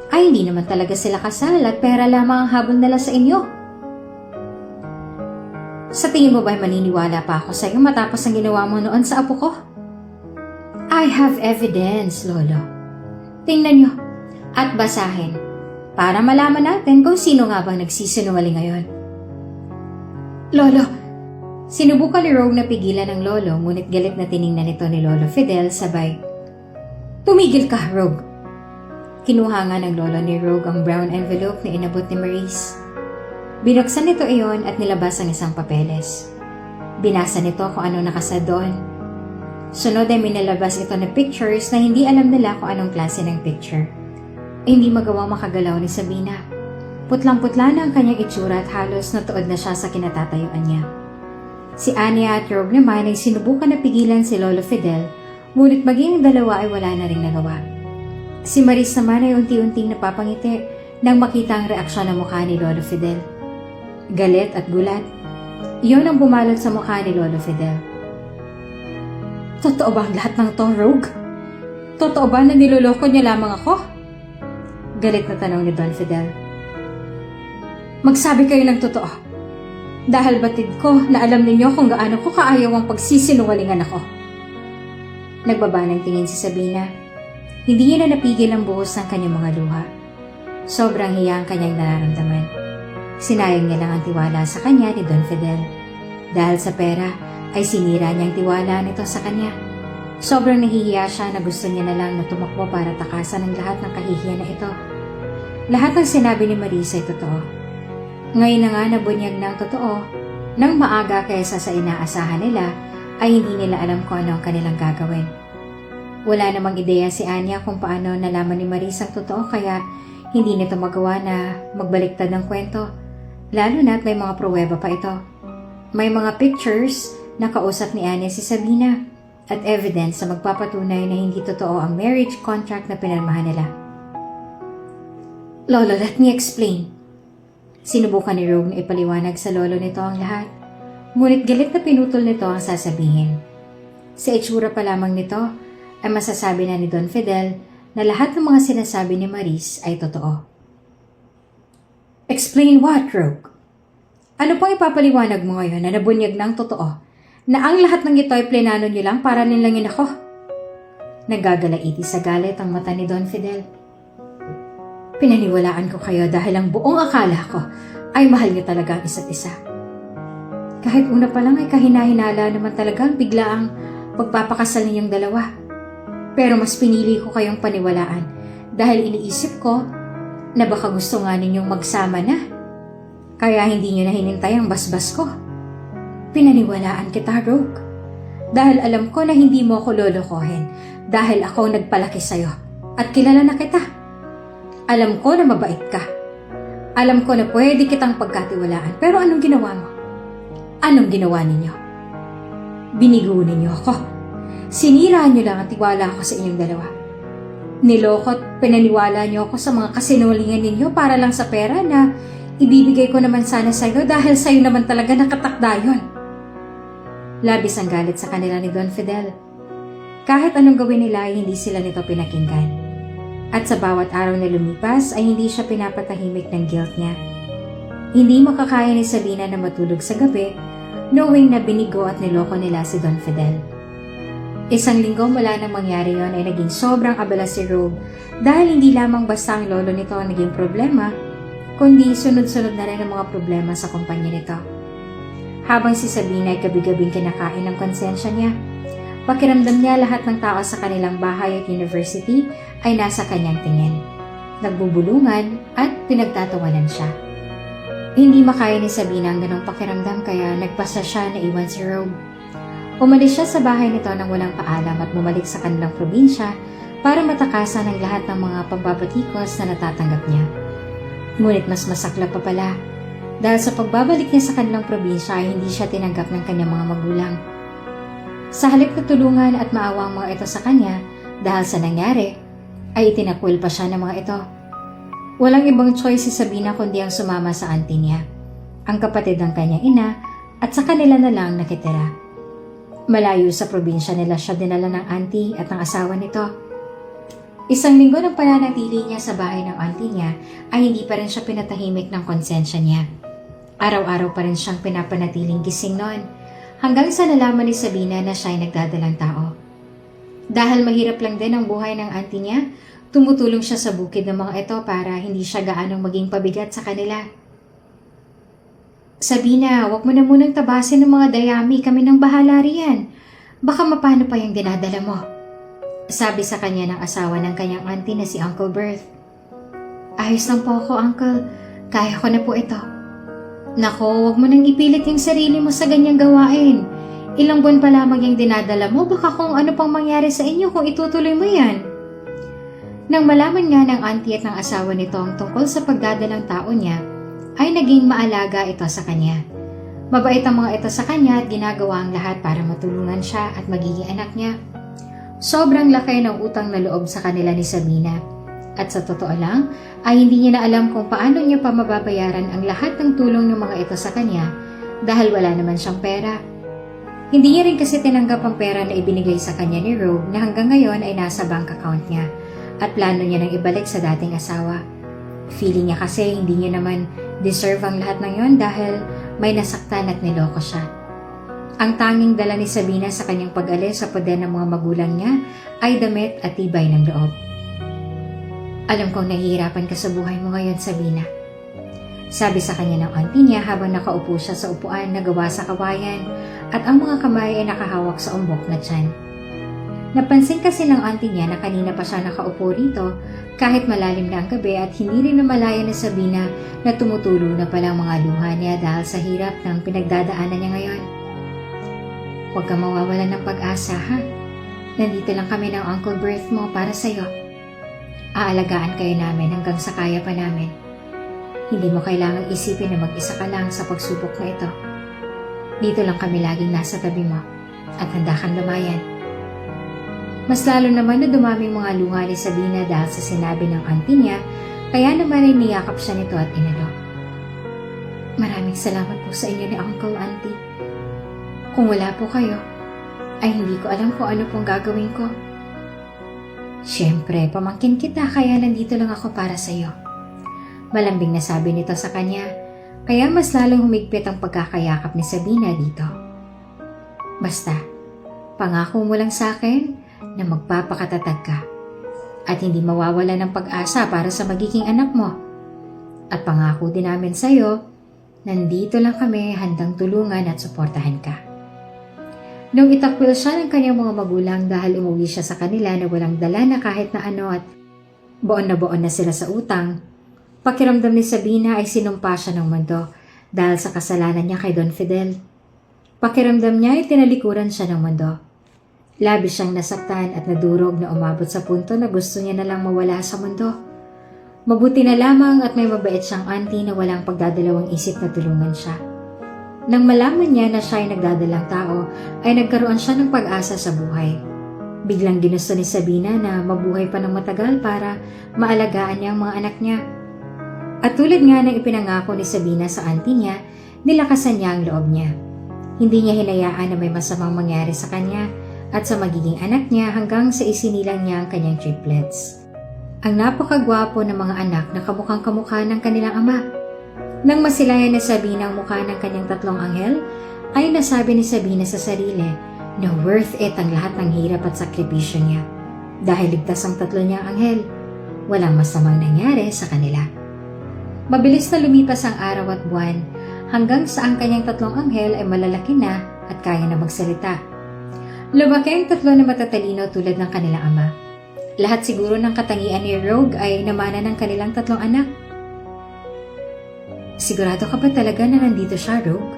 ay hindi naman talaga sila kasal at pera lamang ang habol nila sa inyo. Sa tingin mo ba maniniwala pa ako sa iyo matapos ang ginawa mo noon sa apo ko? I have evidence, Lolo. Tingnan niyo at basahin para malaman natin kung sino nga bang nagsisinungaling ngayon. Lolo, sinubukan ni Rogue na pigilan ng lolo ngunit galit na tiningnan nito ni Lolo Fidel sabay, "Tumigil ka, Rogue." Kinuha nga ng lolo ni Rogue ang brown envelope na inabot ni Maurice. Binuksan nito iyon at nilabas ang isang papeles. Binasa nito kung ano nakasad doon. Sunod ay minalabas ito na pictures na hindi alam nila kung anong klase ng picture. Hindi magawang makagalaw ni Sabina. Putlang-putla na ang kanyang itsura at halos natuod na siya sa kinatatayuan niya. Si Anya at Rogue naman ay sinubukan na pigilan si Lolo Fidel, ngunit maging ang dalawa ay wala na ring nagawa. Si Maris naman ay unti-unting napapangiti nang makita ang reaksyon ng mukha ni Lolo Fidel. Galit at gulat. Iyon ang bumalot sa mukha ni Lolo Fidel. Totoo ba ang lahat ng to, Rogue? Totoo ba na niloloko niya lamang ako? Galit na tanong ni Don Fidel. Magsabi kayo ng totoo. Dahil batid ko na alam ninyo kung gaano ko kaayaw ang pagsisinungalingan ako. Nagbaba ng tingin si Sabina. Hindi niya na napigil ang buhos ng kanyang mga luha. Sobrang hiya ang kanyang nararamdaman. Sinayang niya lang ang tiwala sa kanya ni Don Fidel. Dahil sa pera, ay sinira niyang tiwala nito sa kanya. Sobrang nahihiya siya na gusto niya na lang na tumakbo para takasan ang lahat ng kahihiyan na ito. Lahat ng sinabi ni Marisa ay totoo. Ngayon na nga nabunyag ng totoo, nang maaga kaysa sa inaasahan nila, ay hindi nila alam kung ano ang kanilang gagawin. Wala namang ideya si Anya kung paano nalaman ni Marisa ang totoo kaya hindi nito magawa na magbaliktad ng kwento, lalo na't may mga pruweba pa ito. May mga pictures na kausap ni Anya si Sabina at evidence na magpapatunay na hindi totoo ang marriage contract na pinirmahan nila. Lolo, let me explain. Sinubukan ni Rogue na ipaliwanag sa lolo nito ang lahat, ngunit galit na pinutol nito ang sasabihin. Sa itsura pa lamang nito ay masasabi na ni Don Fidel na lahat ng mga sinasabi ni Maris ay totoo. Explain what, Rogue? Ano pang ipapaliwanag mo ngayon na nabunyag ng totoo? Na ang lahat ng ito ay plenano niyo lang para nilangin ako. Nagagalaiti sa galit ang mata ni Don Fidel. Pinaniwalaan ko kayo dahil ang buong akala ko ay mahal niyo talaga ang isa't isa. Kahit una pa lang ay kahinahinala naman talaga ang biglaang pagpapakasal ninyong dalawa. Pero mas pinili ko kayong paniwalaan dahil iniisip ko na baka gusto nga ninyong magsama na. Kaya hindi niyo na hinintay ang basbas ko. Pinaniwalaan kita, Rogue. Dahil alam ko na hindi mo ako lolokohin dahil ako nagpalaki sa'yo at kilala na kita. Alam ko na mabait ka. Alam ko na pwede kitang pagkatiwalaan pero anong ginawa mo? Anong ginawa ninyo? Binigo ninyo ako. Sinira niyo lang ang tiwala ko sa inyong dalawa. Niloko at pinaniwala niyo ako sa mga kasinungalingan ninyo para lang sa pera na ibibigay ko naman sana sa'yo dahil sa'yo naman talaga nakatakda yun. Labis ang galit sa kanila ni Don Fidel. Kahit anong gawin nila ay hindi sila nito pinakinggan. At sa bawat araw na lumipas ay hindi siya pinapatahimik ng guilt niya. Hindi makakaya ni Sabina na matulog sa gabi knowing na binigo at niloko nila si Don Fidel. Isang linggo mula nang mangyari yon ay naging sobrang abala si Rogue dahil hindi lamang basta ang lolo nito ang naging problema, kundi sunod-sunod na rin ang mga problema sa kumpanya nito. Habang si Sabina ay gabi-gabing kinakain ng konsensya niya, pakiramdam niya lahat ng tao sa kanilang bahay at university ay nasa kanyang tingin. Nagbubulungan at pinagtatawanan siya. Hindi makaya ni Sabina ang ganong pakiramdam kaya nagpasa siya na iwan si Rogue. Umalis siya sa bahay nito nang walang paalam at bumalik sa kanilang probinsya para matakasan ang lahat ng mga pagbabatikos na natatanggap niya. Ngunit mas masaklap pa pala dahil sa pagbabalik niya sa kanilang probinsya ay hindi siya tinanggap ng kanyang mga magulang. Sa halip na tulungan at maawa ang mga ito sa kanya dahil sa nangyari, ay itinakwil pa siya ng mga ito. Walang ibang choice si Sabina kundi ang sumama sa auntie niya, ang kapatid ng kanyang ina, at sa kanila na lang nakitira. Malayo sa probinsya nila siya dinala ng auntie at ng asawa nito. Isang linggo ng pananatili niya sa bahay ng auntie niya ay hindi pa rin siya pinatahimik ng konsensya niya. Araw-araw pa rin siyang pinapanatiling gising noon hanggang sa nalaman ni Sabina na siya ay nagdadalang tao. Dahil mahirap lang din ang buhay ng auntie niya, tumutulong siya sa bukid ng mga ito para hindi siya gaanong maging pabigat sa kanila. Sabina, wag mo na munang tabasin ng mga dayami, kami nang bahala riyan. Baka mapano pa yung dinadala mo. Sabi sa kanya ng asawa ng kanyang auntie na si Uncle Berth. Ayos lang po ako, Uncle. Kaya ko na po ito. Nako, wag mo nang ipilit yung sarili mo sa ganyang gawain. Ilang buwan pa lamang yung dinadala mo, baka kung ano pang mangyari sa inyo kung itutuloy mo yan. Nang malaman nga ng auntie at ng asawa nito ang tungkol sa pagdadalang tao niya, ay naging maalaga ito sa kanya. Mabait ang mga ito sa kanya at ginagawa ang lahat para matulungan siya at magiging anak niya. Sobrang laki ng utang na loob sa kanila ni Sabina. At sa totoo lang, ay hindi niya na alam kung paano niya pa mababayaran ang lahat ng tulong ng mga ito sa kanya dahil wala naman siyang pera. Hindi niya rin kasi tinanggap ang pera na ibinigay sa kanya ni Rogue na hanggang ngayon ay nasa bank account niya at plano niya nang ibalik sa dating asawa. Feeling niya kasi hindi niya naman deserve ang lahat ng yon dahil may nasaktan at niloko siya. Ang tanging dala ni Sabina sa kanyang pag-alis sa poder ng mga magulang niya ay damit at tibay ng loob. Alam kong nahihirapan ka sa buhay mo ngayon, Sabina. Sabi sa kanya ng auntie niya habang nakaupo siya sa upuan na gawa sa kawayan at ang mga kamay ay nakahawak sa umbok na tiyan. Napansin kasi ng auntie niya na kanina pa siya nakaupo rito kahit malalim na ang gabi at hindi rin namalaya ni Sabina na tumutulo na pala ang mga luha niya dahil sa hirap ng pinagdadaanan niya ngayon. Huwag ka mawawalan ng pag-asa, ha? Nandito lang kami ng Uncle Berth mo para sa'yo. Aalagaan kayo namin hanggang sa kaya pa namin. Hindi mo kailangang isipin na mag-isa ka lang sa pagsubok na ito. Dito lang kami laging nasa tabi mo at handa kang lumayan. Mas lalo naman na dumaming mga luha ni Sabina dahil sa sinabi ng auntie niya, kaya naman ay niyakap siya nito at inalo. Maraming salamat po sa inyo ni Uncle, Auntie. Kung wala po kayo, ay hindi ko alam kung ano pong gagawin ko. Siyempre, pamangkin kita kaya nandito lang ako para sa iyo. Malambing na sabi nito sa kanya, kaya mas lalong humigpit ang pagkakayakap ni Sabina dito. Basta, pangako mo lang sa akin na magpapakatatag ka at hindi mawawala ng pag-asa para sa magiging anak mo. At pangako din namin sa iyo, nandito lang kami handang tulungan at suportahan ka. Nung itakwil siya ng kanyang mga magulang dahil umuwi siya sa kanila na walang dala na kahit na ano at buon na sila sa utang, pakiramdam ni Sabina ay sinumpa siya ng mundo dahil sa kasalanan niya kay Don Fidel. Pakiramdam niya ay tinalikuran siya ng mundo. Labis siyang nasaktan at nadurog na umabot sa punto na gusto niya na lang mawala sa mundo. Mabuti na lamang at may mabait siyang auntie na walang pagdadalawang isip na tulungan siya. Nang malaman niya na siya ay nagdadalang tao, ay nagkaroon siya ng pag-asa sa buhay. Biglang ginusto ni Sabina na mabuhay pa ng matagal para maalagaan niya ang mga anak niya. At tulad nga ng ipinangako ni Sabina sa auntie niya, nilakasan niya ang loob niya. Hindi niya hinayaan na may masamang mangyari sa kanya at sa magiging anak niya hanggang sa isinilang niya ang kanyang triplets. Ang napakagwapo ng mga anak na kamukhang kamukha ng kanilang ama. Nang masilayan na Sabina ang mukha ng kanyang tatlong anghel, ay nasabi ni Sabina sa sarili na worth it ang lahat ng hirap at sakripisyo niya. Dahil ligtas ang tatlo niyang anghel, walang masamang nangyari sa kanila. Mabilis na lumipas ang araw at buwan hanggang sa ang kanyang tatlong anghel ay malalaki na at kaya na magsalita. Lumaki ang tatlo na matatalino tulad ng kanilang ama. Lahat siguro ng katangian ni Rogue ay namana ng kanilang tatlong anak. Sigurado ka ba talaga na nandito siya, Rogue?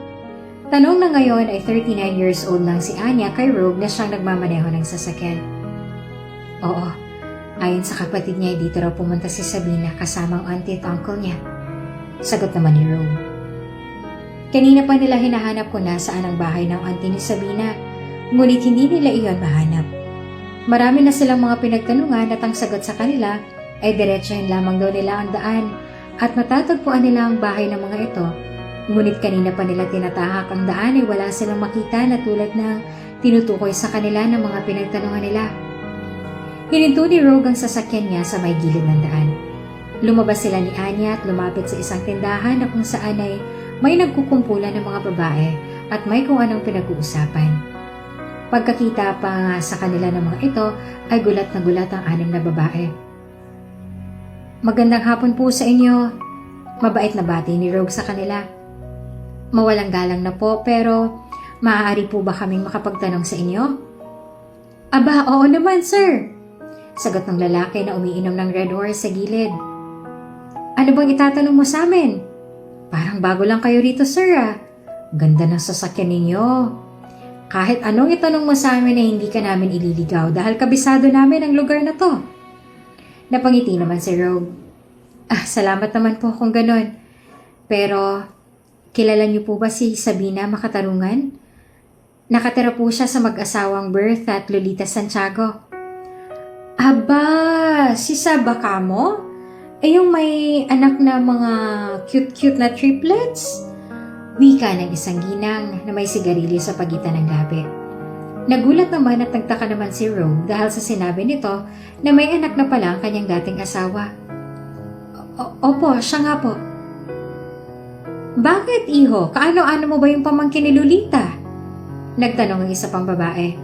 Tanong na ngayon ay 39 years old nang si Anya kay Rogue na siyang nagmamaneho ng sasakyan. Oo, Ayon sa kapatid niya, dito raw pumunta si Sabina kasama ang auntie at uncle niya. Sagot naman ni Rogue. Kanina pa nila hinahanap kung nasaan ang bahay ng auntie ni Sabina, ngunit hindi nila iyon mahanap. Marami na silang mga pinagtanungan at ang sagot sa kanila ay diretsahin lamang daw nila ang daan at matatagpuan nila ang bahay ng mga ito. Ngunit kanina pa nila tinatahak ang daan ay wala silang makita na tulad ng tinutukoy sa kanila ng mga pinagtanungan nila. Hininto ni Rogue ang sasakyan niya sa may gilid ng daan. Lumabas sila ni Anya at lumapit sa isang tindahan na kung saan ay may nagkukumpulan ng mga babae at may kung anong pinag-uusapan. Pagkakita pa nga sa kanila ng mga ito ay gulat na gulat ang 6 na babae. Magandang hapon po sa inyo. Mabait na bati ni Rogue sa kanila. Mawalang galang na po pero maaari po ba kaming makapagtanong sa inyo? Aba, oo naman sir. Sagot ng lalaki na umiinom ng Red Horse sa gilid. Ano bang itatanong mo sa amin? Parang bago lang kayo rito sir ah. Ganda ng sasakyan ninyo. Kahit anong itanong mo sa amin ay hindi ka namin ililigaw dahil kabisado namin ang lugar na to. Napangiti naman si Rogue. Salamat naman po kung ganon. Pero, kilala niyo po ba si Sabina Makatarungan? Nakatira po siya sa mag-asawang Berth at Lolita Santiago. Aba, si Saba ka mo? Yung may anak na mga cute-cute na triplets? Wika ng isang ginang na may sigarilyo sa pagitan ng gabi. Nagulat naman at nagtaka naman si Rogue dahil sa sinabi nito na may anak na pala ang kanyang dating asawa. Opo, siya nga po. Bakit, iho? Kaano-ano mo ba yung pamangkin ni Lolita? Nagtanong ang isa pang babae.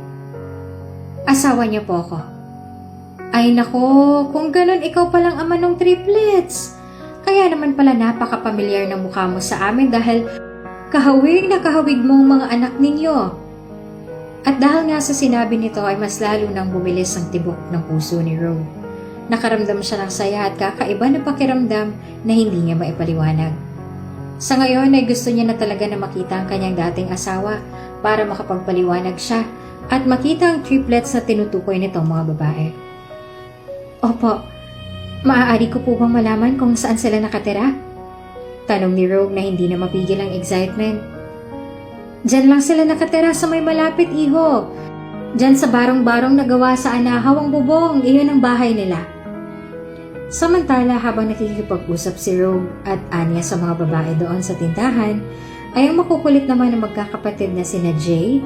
Asawa niya po ako. Ay nako, kung ganun ikaw palang ama ng triplets. Kaya naman pala napaka-pamilyar ng mukha mo sa amin dahil kahawig na kahawig mong mga anak ninyo. At dahil nga sa sinabi nito ay mas lalo nang bumilis ang tibok ng puso ni Rogue. Nakaramdam siya ng saya at kakaiba na pakiramdam na hindi niya maipaliwanag. Sa ngayon ay gusto niya na talaga na makita ang kanyang dating asawa para makapagpaliwanag siya at makita ang triplets na tinutukoy nitong mga babae. Opo, maaari ko po bang malaman kung saan sila nakatira? Tanong ni Rogue na hindi na mapigil ang excitement. Diyan lang sila nakatira sa may malapit, iho. Diyan sa barong-barong na gawa sa anahaw ang bubong, iyon ang bahay nila. Samantala habang nakikipag-usap si Rogue at Anya sa mga babae doon sa tindahan, ay ang makukulit naman ng magkakapatid na sina Jay,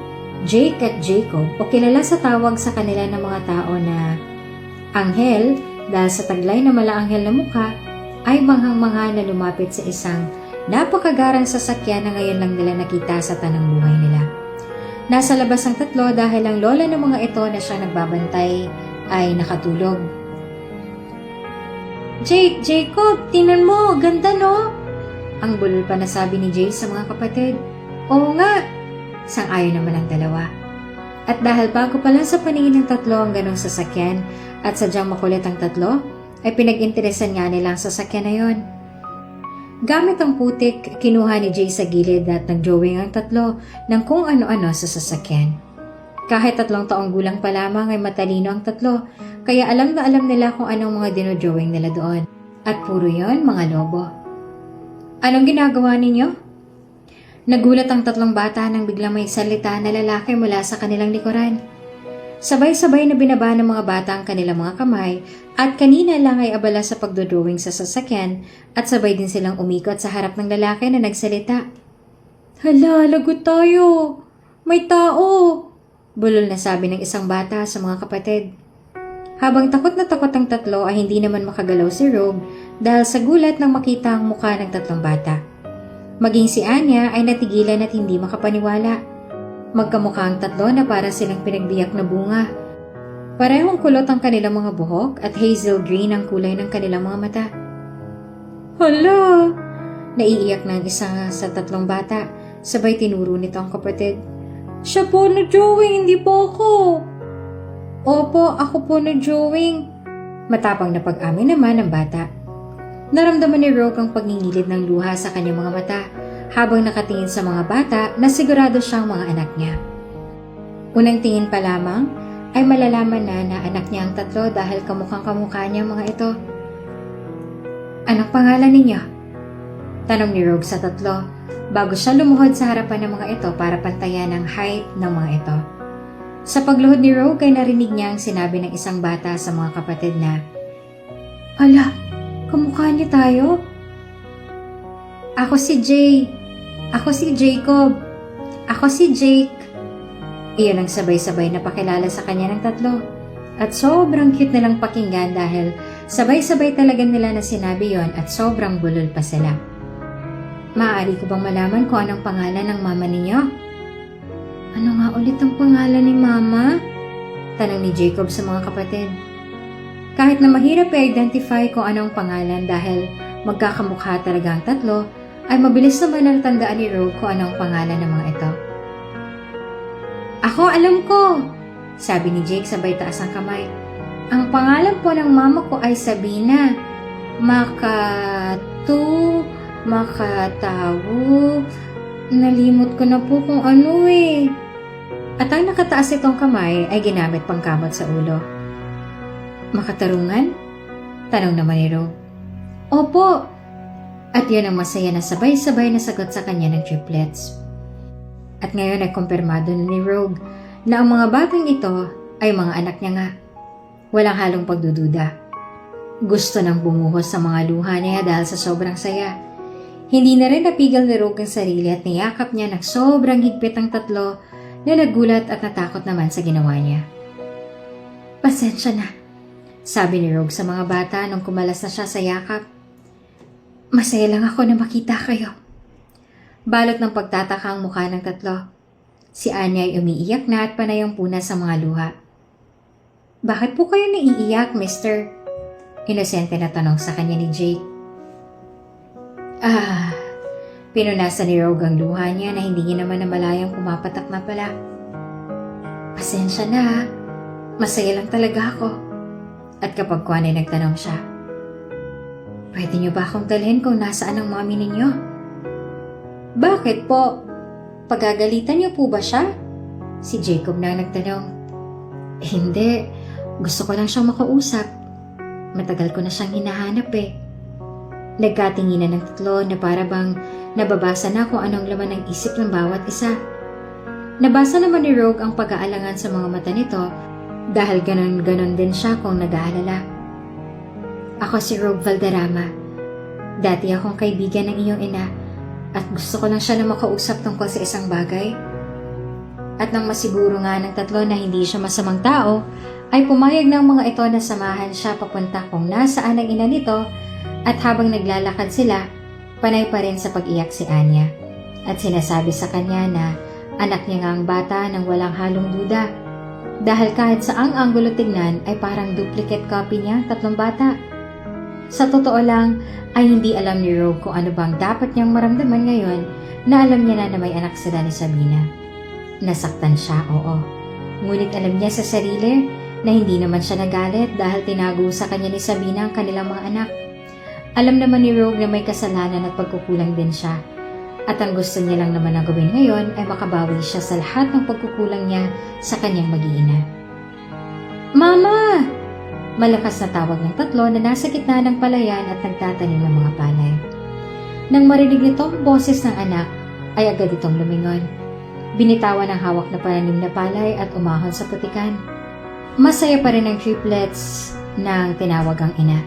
Jake at Jacob o kilala sa tawag sa kanila ng mga tao na Anghel dahil sa taglay na malaanghel na mukha ay manghang-mangha na lumapit sa isang napakagarang sasakyan na ngayon lang nila nakita sa tanang buhay nila. Nasa labas ang tatlo dahil ang lola ng mga ito na siya nagbabantay ay nakatulog. Jake, Jacob, tinan mo, ganda no? Ang bulol pa na sabi ni Jay sa mga kapatid. Oo nga, sang-ayon naman ang dalawa. At dahil bago pa lang sa paningin ng tatlo ang ganong sasakyan at sadyang makulit ang tatlo, ay pinag-interesan nga nila ang sasakyan na yon. Gamit ang putik, kinuha ni Jay sa gilid at nag-drawing ang tatlo ng kung ano-ano sa sasakyan. Kahit 3 taong gulang pa lamang ay matalino ang tatlo, kaya alam na alam nila kung anong mga dinodrawing nila doon. At puro yon mga lobo. Anong ginagawa ninyo? Nagulat ang 3 bata nang biglang may salita na lalaki mula sa kanilang likuran. Sabay-sabay na binaba ng mga bata ang kanilang mga kamay at kanina lang ay abala sa pagdodrawing sa sasakyan at sabay din silang umikot sa harap ng lalaki na nagsalita. Hala, lagot tayo! May tao! Bulol na sabi ng isang bata sa mga kapatid. Habang takot na takot ang tatlo ay hindi naman makagalaw si Rogue dahil sa gulat nang makita ang mukha ng 3 bata. Maging si Anya ay natigilan at hindi makapaniwala. Magkamukha ang 3 na para silang pinagbiyak na bunga. Parehong kulot ang kanilang mga buhok at hazel green ang kulay ng kanilang mga mata. Hala! Naiiyak na ang isa sa 3 bata, sabay tinuro nito ang kapatid. Siya po na drawing, hindi po ako. Opo, ako po na drawing. Matapang na pag-amin naman ng bata. Naramdaman ni Rogue ang pagngingilid ng luha sa kanyang mga mata habang nakatingin sa mga bata na sigurado siyang mga anak niya. Unang tingin pa lamang ay malalaman na anak niya ang tatlo dahil kamukhang-kamukha niya mga ito. Anong pangalan ninyo? Tanong ni Rogue sa tatlo bago siya lumuhod sa harapan ng mga ito para pantayan ang height ng mga ito. Sa pagluhod ni Rogue ay narinig niya ang sinabi ng isang bata sa mga kapatid na, "Ala, kamukha niya tayo?" "Ako si Jay. Ako si Jacob. Ako si Jake." Iyon ang sabay-sabay na pakilala sa kanya ng tatlo. At sobrang cute nilang pakinggan dahil sabay-sabay talaga nila na sinabi yon at sobrang bulol pa sila. "Maaari ko bang malaman kung anong pangalan ng mama ninyo?" "Ano nga ulit ang pangalan ni mama?" tanong ni Jacob sa mga kapatid. Kahit na mahirap i-identify kung anong pangalan dahil magkakamukha talaga ang tatlo, ay mabilis naman ang tandaan ni Rogue kung anong pangalan ng mga ito. "Ako alam ko," sabi ni Jake sabay taas ang kamay. "Ang pangalan po ng mama ko ay Sabina. Makatawu. Nalimot ko na po kung ano eh." At ang nakataas itong kamay ay ginamit pangkamot sa ulo. "Makatarungan?" tanong naman ni Rogue. "Opo." At yun ang masaya na sabay-sabay na sagot sa kanya ng triplets. At ngayon ay kumpirmado na ni Rogue na ang mga batang ito ay mga anak niya nga. Walang halong pagdududa. Gusto nang bumuhos sa mga luha niya dahil sa sobrang saya. Hindi na rin napigil ni Rogue ang sarili at niyakap niya ng sobrang higpit ang tatlo na nagulat at natakot naman sa ginawa niya. "Pasensya na," sabi ni Rogue sa mga bata nung kumalas na siya sa yakap. "Masaya lang ako na makita kayo." Balot ng pagtataka ang mukha ng tatlo. Si Anya ay umiiyak na at panay ang punas sa mga luha. "Bakit po kayo naiiyak, mister?" Inosente na tanong sa kanya ni Jake. Pinunasan ni Rogue ang luha niya na hindi niya naman namalayang pumapatak na pala. "Pasensya na ha. Masaya lang talaga ako." At kapag kuwan ay nagtanong siya, "Pwede niyo ba akong dalhin kung nasaan ang mami ninyo?" "Bakit po? Pagagalitan niyo po ba siya?" Si Jacob na nagtanong. "Hindi. Gusto ko lang siyang makausap. Matagal ko na siyang hinahanap eh." Nagkatinginan ng tatlo na para bang nababasa na kung anong laman ng isip ng bawat isa. Nabasa naman ni Rogue ang pag-aalangan sa mga mata nito dahil ganon-ganon din siya kung nag-aalala. "Ako si Rogue Valderrama. Dati akong kaibigan ng iyong ina at gusto ko lang siya na makausap tungkol sa isang bagay." At nang masiguro nga ng tatlo na hindi siya masamang tao, ay pumayag ng mga ito na samahan siya papunta kung nasaan ang ina nito. At habang naglalakad sila, panay pa rin sa pag-iyak si Anya. At sinasabi sa kanya na anak niya nga ang bata nang walang halong duda. Dahil kahit saang anggulo tignan ay parang duplicate copy niya ang tatlong bata. Sa totoo lang ay hindi alam ni Rogue kung ano bang dapat niyang maramdaman ngayon na alam niya na may anak sila ni Sabina. Nasaktan siya, oo. Ngunit alam niya sa sarili na hindi naman siya nagalit dahil tinago sa kanya ni Sabina ang kanilang mga anak. Alam naman ni Rogue na may kasalanan at pagkukulang din siya. At ang gusto niya lang naman na gawin ngayon ay makabawi siya sa lahat ng pagkukulang niya sa kanyang mag-iina. "Mama!" Malakas na tawag ng tatlo na nasa gitna ng palayan at nagtatanim ng mga palay. Nang marinig nito ang boses ng anak, ay agad itong lumingon. Binitawan ang hawak na pananim na palay at umahon sa putikan. Masaya pa rin ang triplets nang tinawag ang ina.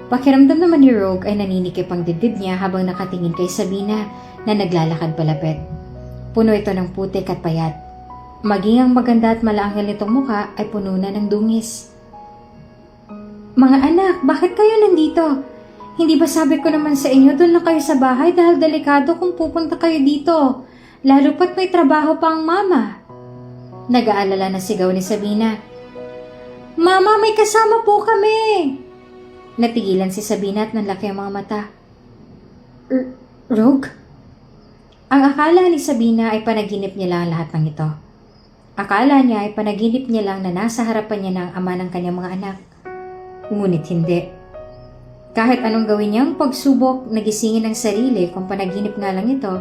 Pakiramdam naman ni Rogue ay naninikip ang dibdib niya habang nakatingin kay Sabina na naglalakad palapit. Puno ito ng putik at payat. Maging ang maganda at malaanghel nitong mukha ay puno na ng dungis. "Mga anak, bakit kayo nandito? Hindi ba sabi ko naman sa inyo doon lang kayo sa bahay dahil delikado kung pupunta kayo dito? Lalo pat may trabaho pa ang mama." Nag-aalala na sigaw ni Sabina. "Mama, may kasama po kami!" Natigilan si Sabina at nanlaki ang mga mata. "Rogue?" Ang akala ni Sabina ay panaginip niya lang lahat ng ito. Akala niya ay panaginip niya lang na nasa harapan niya ng ama ng kanyang mga anak. Ngunit hindi. Kahit anong gawin niyang pagsubok na gisingin ang sarili kung panaginip nga lang ito,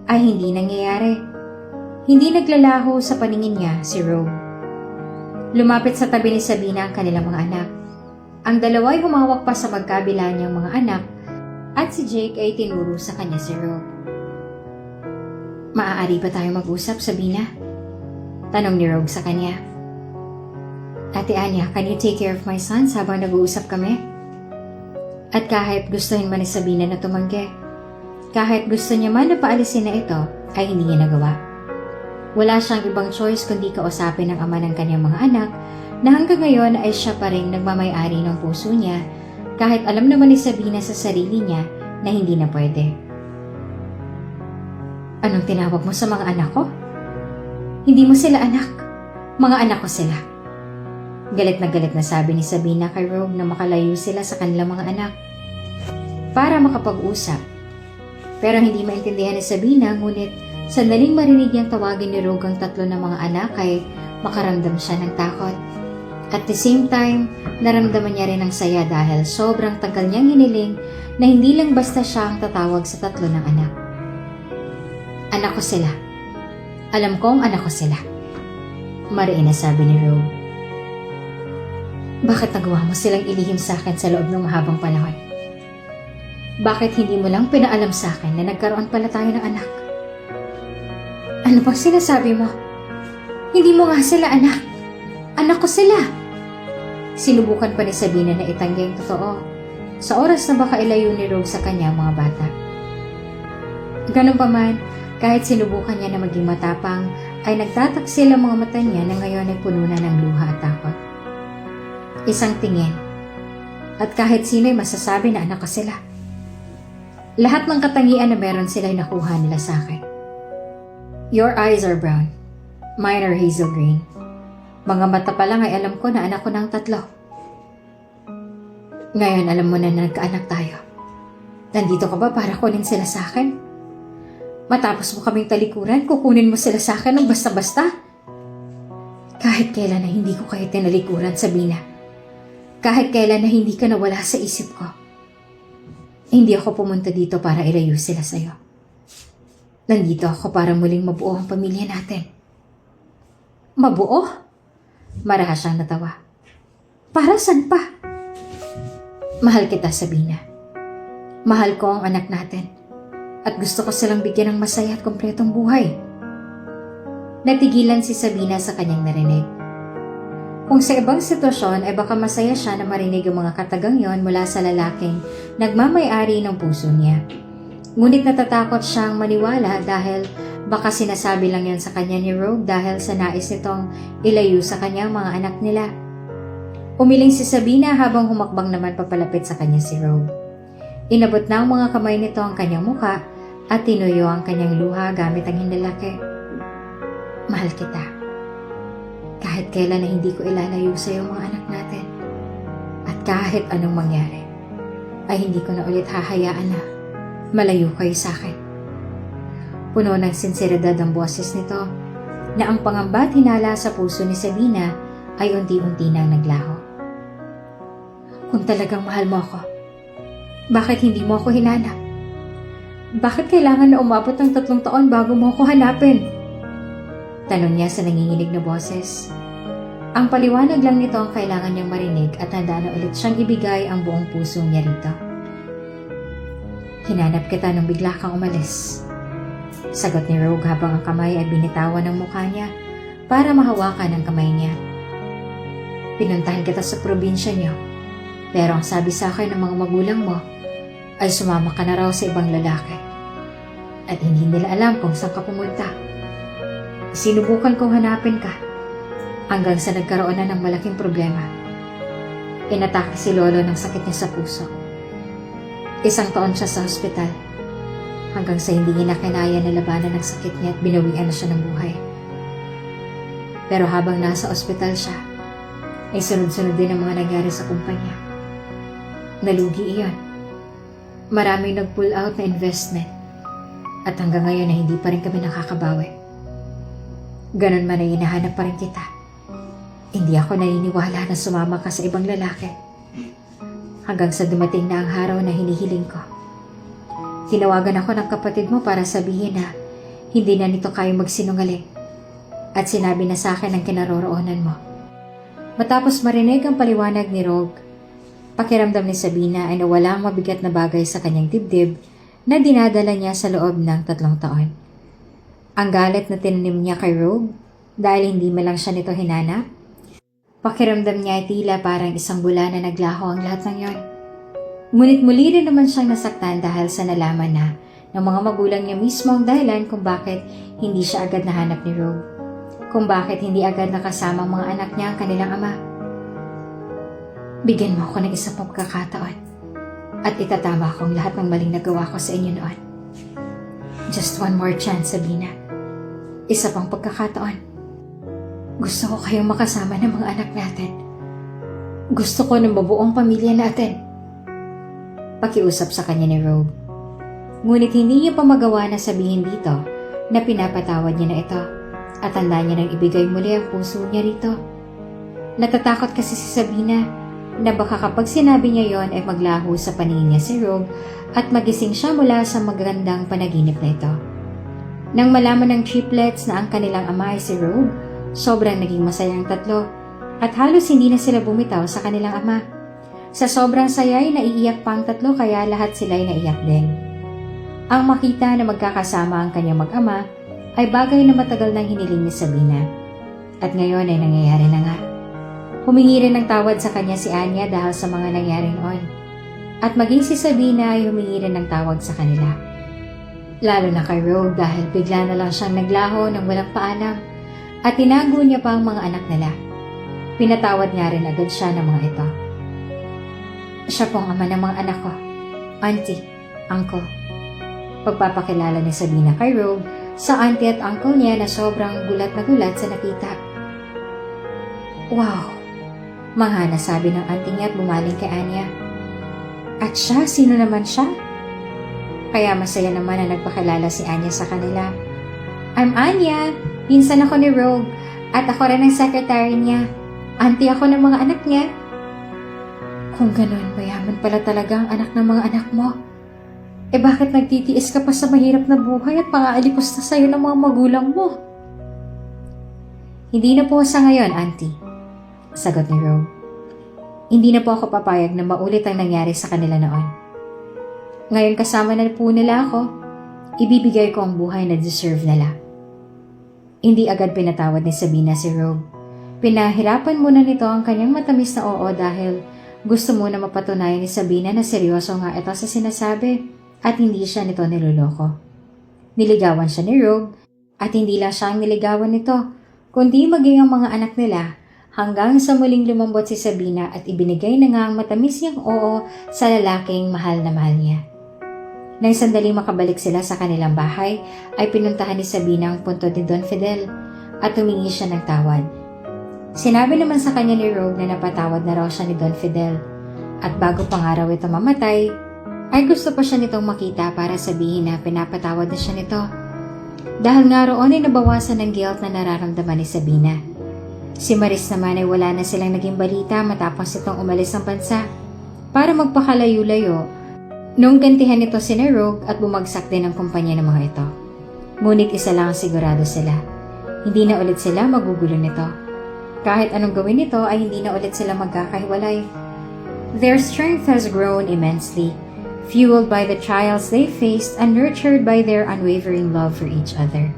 ay hindi nangyayari. Hindi naglalaho sa paningin niya si Rogue. Lumapit sa tabi ni Sabina ang kanilang mga anak. Ang dalawa ay humawak pa sa magkabila niyang mga anak at si Jake ay tinuro sa kanya si Rogue. Maaari ba tayo mag-usap, Sabina? Tanong ni Rogue sa kanya. Ate Anya, can you take care of my sons habang nag-uusap kami? At kahit gustuhin man ni Sabina na tumanggi, kahit gusto niya man na paalisin na ito, ay hindi niya nagawa. Wala siyang ibang choice kundi kausapin ang ama ng kanyang mga anak na hanggang ngayon ay siya pa rin nagmamay-ari ng puso niya kahit alam naman ni Sabina sa sarili niya na hindi na pwede. Anong tinawag mo sa mga anak ko? Hindi mo sila anak. Mga anak ko sila. Galit na sabi ni Sabina kay Rogue na makalayo sila sa kanilang mga anak para makapag-usap. Pero hindi maintindihan ni Sabina, ngunit sandaling marinig niyang tawagin ni Rogue ang tatlo ng mga anak ay makaramdam siya ng takot. At the same time, naramdaman niya rin ang saya dahil sobrang tagal niyang hiniling na hindi lang basta siya ang tatawag sa tatlo ng anak. Anak ko sila. Alam kong anak ko sila. Mariin na sabi ni Rogue. Bakit nagawa mo silang ilihim sa akin sa loob ng mahabang panahon? Bakit hindi mo lang pinaalam sa akin na nagkaroon pala tayo ng anak? Ano bang sinasabi mo? Hindi mo nga sila anak. Anak ko sila. Sinubukan pa ni Sabina na itanggi ang totoo sa oras na baka ilayo ni Rogue sa kanya ang mga bata. Ganun pa man, kahit sinubukan niya na maging matapang, ay nagtataksil ang mga mata niya na ngayon ay puno na ng luha at takot. Isang tingin, at kahit sino ay masasabi na anak ko sila. Lahat ng katangian na meron sila ay nakuha nila sa akin. Your eyes are brown. Mine are hazel green. Mga mata pa lang ay alam ko na anak ko ng tatlo. Ngayon alam mo na nagkaanak tayo. Nandito ka ba para kunin sila sa akin? Matapos mo kaming talikuran, kukunin mo sila sa akin ng basta-basta? Kahit kailan na hindi ko kayo tinalikuran, Sabina. Kahit kailan na hindi ka nawala sa isip ko. Hindi ako pumunta dito para ilayo sila sa'yo. Nandito ako para muling mabuo ang pamilya natin. Mabuo? Marahas siyang natawa. Para saan pa? Mahal kita, Sabina. Mahal ko ang anak natin. At gusto ko silang bigyan ng masaya at kompletong buhay. Natigilan si Sabina sa kanyang narinig. Kung sa ibang sitwasyon ay baka masaya siya na marinig ang mga katagang yon mula sa lalaking nagmamay-ari ng puso niya. Ngunit natatakot siyang maniwala dahil baka sinasabi lang yon sa kanya ni Rogue dahil sa nais nitong ilayo sa kanyang mga anak nila. Umiling si Sabina habang humakbang naman papalapit sa kanya si Rogue. Inabot na ang mga kamay nito ang kanyang muka at tinuyo ang kanyang luha gamit ang hinlalaki. Mahal kita. Kahit kailan na hindi ko ilalayo sa iyo mga anak natin. At kahit anong mangyari, ay hindi ko na ulit hahayaan na malayo kayo sa akin. Puno ng sinseridad ang boses nito na ang pangamba at hinala sa puso ni Sabina ay unti-unti nang naglaho. Kung talagang mahal mo ako, bakit hindi mo ako hinanap? Bakit kailangan na umabot ng 3 taon bago mo ako hanapin? Tanong niya sa nanginginig na boses. Ang paliwanag lang nito ang kailangan niyang marinig at handa na ulit siyang ibigay ang buong puso niya rito. Hinanap kita nung bigla kang umalis. Sagot ni Rogue habang ang kamay ay binitawan ng mukha niya para mahawakan ang kamay niya. Pinuntahan kita sa probinsya niyo, pero ang sabi sa akin ng mga magulang mo ay sumama ka na raw sa ibang lalaki. At hindi nila alam kung saan ka pumunta. Sinubukan kong hanapin ka hanggang sa nagkaroon na ng malaking problema. Inatake si Lolo ng sakit niya sa puso. 1 taon siya sa ospital hanggang sa hindi niya nakinaya na labanan ng sakit niya at binawian na siya ng buhay. Pero habang nasa ospital siya, ay sunod-sunod din ang mga nangyari sa kumpanya. Nalugi iyon. Maraming nag-pull out na investment at hanggang ngayon ay hindi pa rin kami nakakabawi. Ganon man ay hinahanap pa rin kita. Hindi ako naniniwala na sumama ka sa ibang lalaki. Hanggang sa dumating na ang araw na hinihiling ko. Tinawagan ako ng kapatid mo para sabihin na hindi na nito kayang magsinungaling. At sinabi na sa akin ang kinaroroonan mo. Matapos marinig ang paliwanag ni Rogue, pakiramdam ni Sabina ay nawala ang mabigat na bagay sa kanyang dibdib na dinadala niya sa loob ng 3 taon. Ang galit na tinanim niya kay Rogue dahil hindi man lang siya nito hinanap. Pakiramdam niya ay tila parang isang bula na naglaho ang lahat ng yon. Ngunit muli rin naman siyang nasaktan dahil sa nalaman na ng mga magulang niya mismo ang dahilan kung bakit hindi siya agad nahanap ni Rogue. Kung bakit hindi agad nakasama ang mga anak niya ang kanilang ama. Bigyan mo ako ng isang pagkakataon at itatama ko ang lahat ng maling nagawa ko sa inyo noon. Just one more chance, Sabina. Isa pang pagkakataon. Gusto ko kayong makasama ng mga anak natin. Gusto ko ng mabuong pamilya natin. Pakiusap sa kanya ni Rogue. Ngunit hindi niya pa magawa na sabihin dito na pinapatawad niya na ito at handa niya nang ibigay muli ang puso niya rito. Natatakot kasi si Sabina na baka kapag sinabi niya yon ay maglaho sa paningin niya si Rogue at magising siya mula sa magandang panaginip na ito. Nang malaman ng triplets na ang kanilang ama ay si Rogue, sobrang naging masaya ang tatlo at halos hindi na sila bumitaw sa kanilang ama. Sa sobrang saya ay naiiyak pa ang tatlo kaya lahat sila ay naiyak din. Ang makita na magkakasama ang kanyang mag-ama ay bagay na matagal nang hiniling ni Sabina. At ngayon ay nangyayari na nga. Humingi rin ng tawad sa kanya si Anya dahil sa mga nangyari noon. At maging si Sabina ay humingi rin ng tawad sa kanila. Lalo na kay Rogue dahil bigla na lang siyang naglaho ng walang paalam at tinago niya pa ang mga anak nila. Pinatawad nga rin agad siya ng mga ito. Siya pong ama ng mga anak ko, auntie, uncle. Pagpapakilala ni Sabina kay Rogue sa auntie at uncle niya na sobrang gulat na gulat sa nakita. Wow! Mahana sabi ng auntie niya at bumaling kay Anya. At siya, sino naman siya? Kaya masaya naman na nagpakilala si Anya sa kanila. I'm Anya, pinsan ako ni Rogue at ako rin ang secretary niya. Auntie ako ng mga anak niya. Kung ganun, mayaman pala talaga ang anak ng mga anak mo. Eh bakit nagtitiis ka pa sa mahirap na buhay at pang-aalipos na sa'yo ng mga magulang mo? Hindi na po sa ngayon, auntie. Sagot ni Rogue. Hindi na po ako papayag na maulit ang nangyari sa kanila noon. Ngayon kasama na po nila ako, ibibigay ko ang buhay na deserve nila. Hindi agad pinatawad ni Sabina si Rogue. Pinahirapan muna nito ang kanyang matamis na oo dahil gusto muna mapatunayan ni Sabina na seryoso nga ito sa sinasabi at hindi siya nito niloloko. Niligawan siya ni Rogue at hindi lang siya ang niligawan nito, kundi maging ang mga anak nila hanggang sa muling lumambot si Sabina at ibinigay na nga ang matamis niyang oo sa lalaking mahal na mahal niya. Nang sandaling makabalik sila sa kanilang bahay, ay pinuntahan ni Sabina ang punto ni Don Fidel at humingi siya ng tawad. Sinabi naman sa kanya ni Rogue na napatawad na raw siya ni Don Fidel at bago pang araw ito mamatay, ay gusto pa siya nitong makita para sabihin na pinapatawad na siya nito. Dahil nga roon ay nabawasan ng guilt na nararamdaman ni Sabina. Si Maris naman ay wala na silang naging balita matapos itong umalis ng bansa para magpakalayo-layo nung gantihan nito si Rogue at bumagsak din ang kumpanya ng mga ito. Ngunit isa lang ang sigurado sila, hindi na ulit sila magugulo nito. Kahit anong gawin nito ay hindi na ulit sila magkakahiwalay. Their strength has grown immensely, fueled by the trials they faced and nurtured by their unwavering love for each other.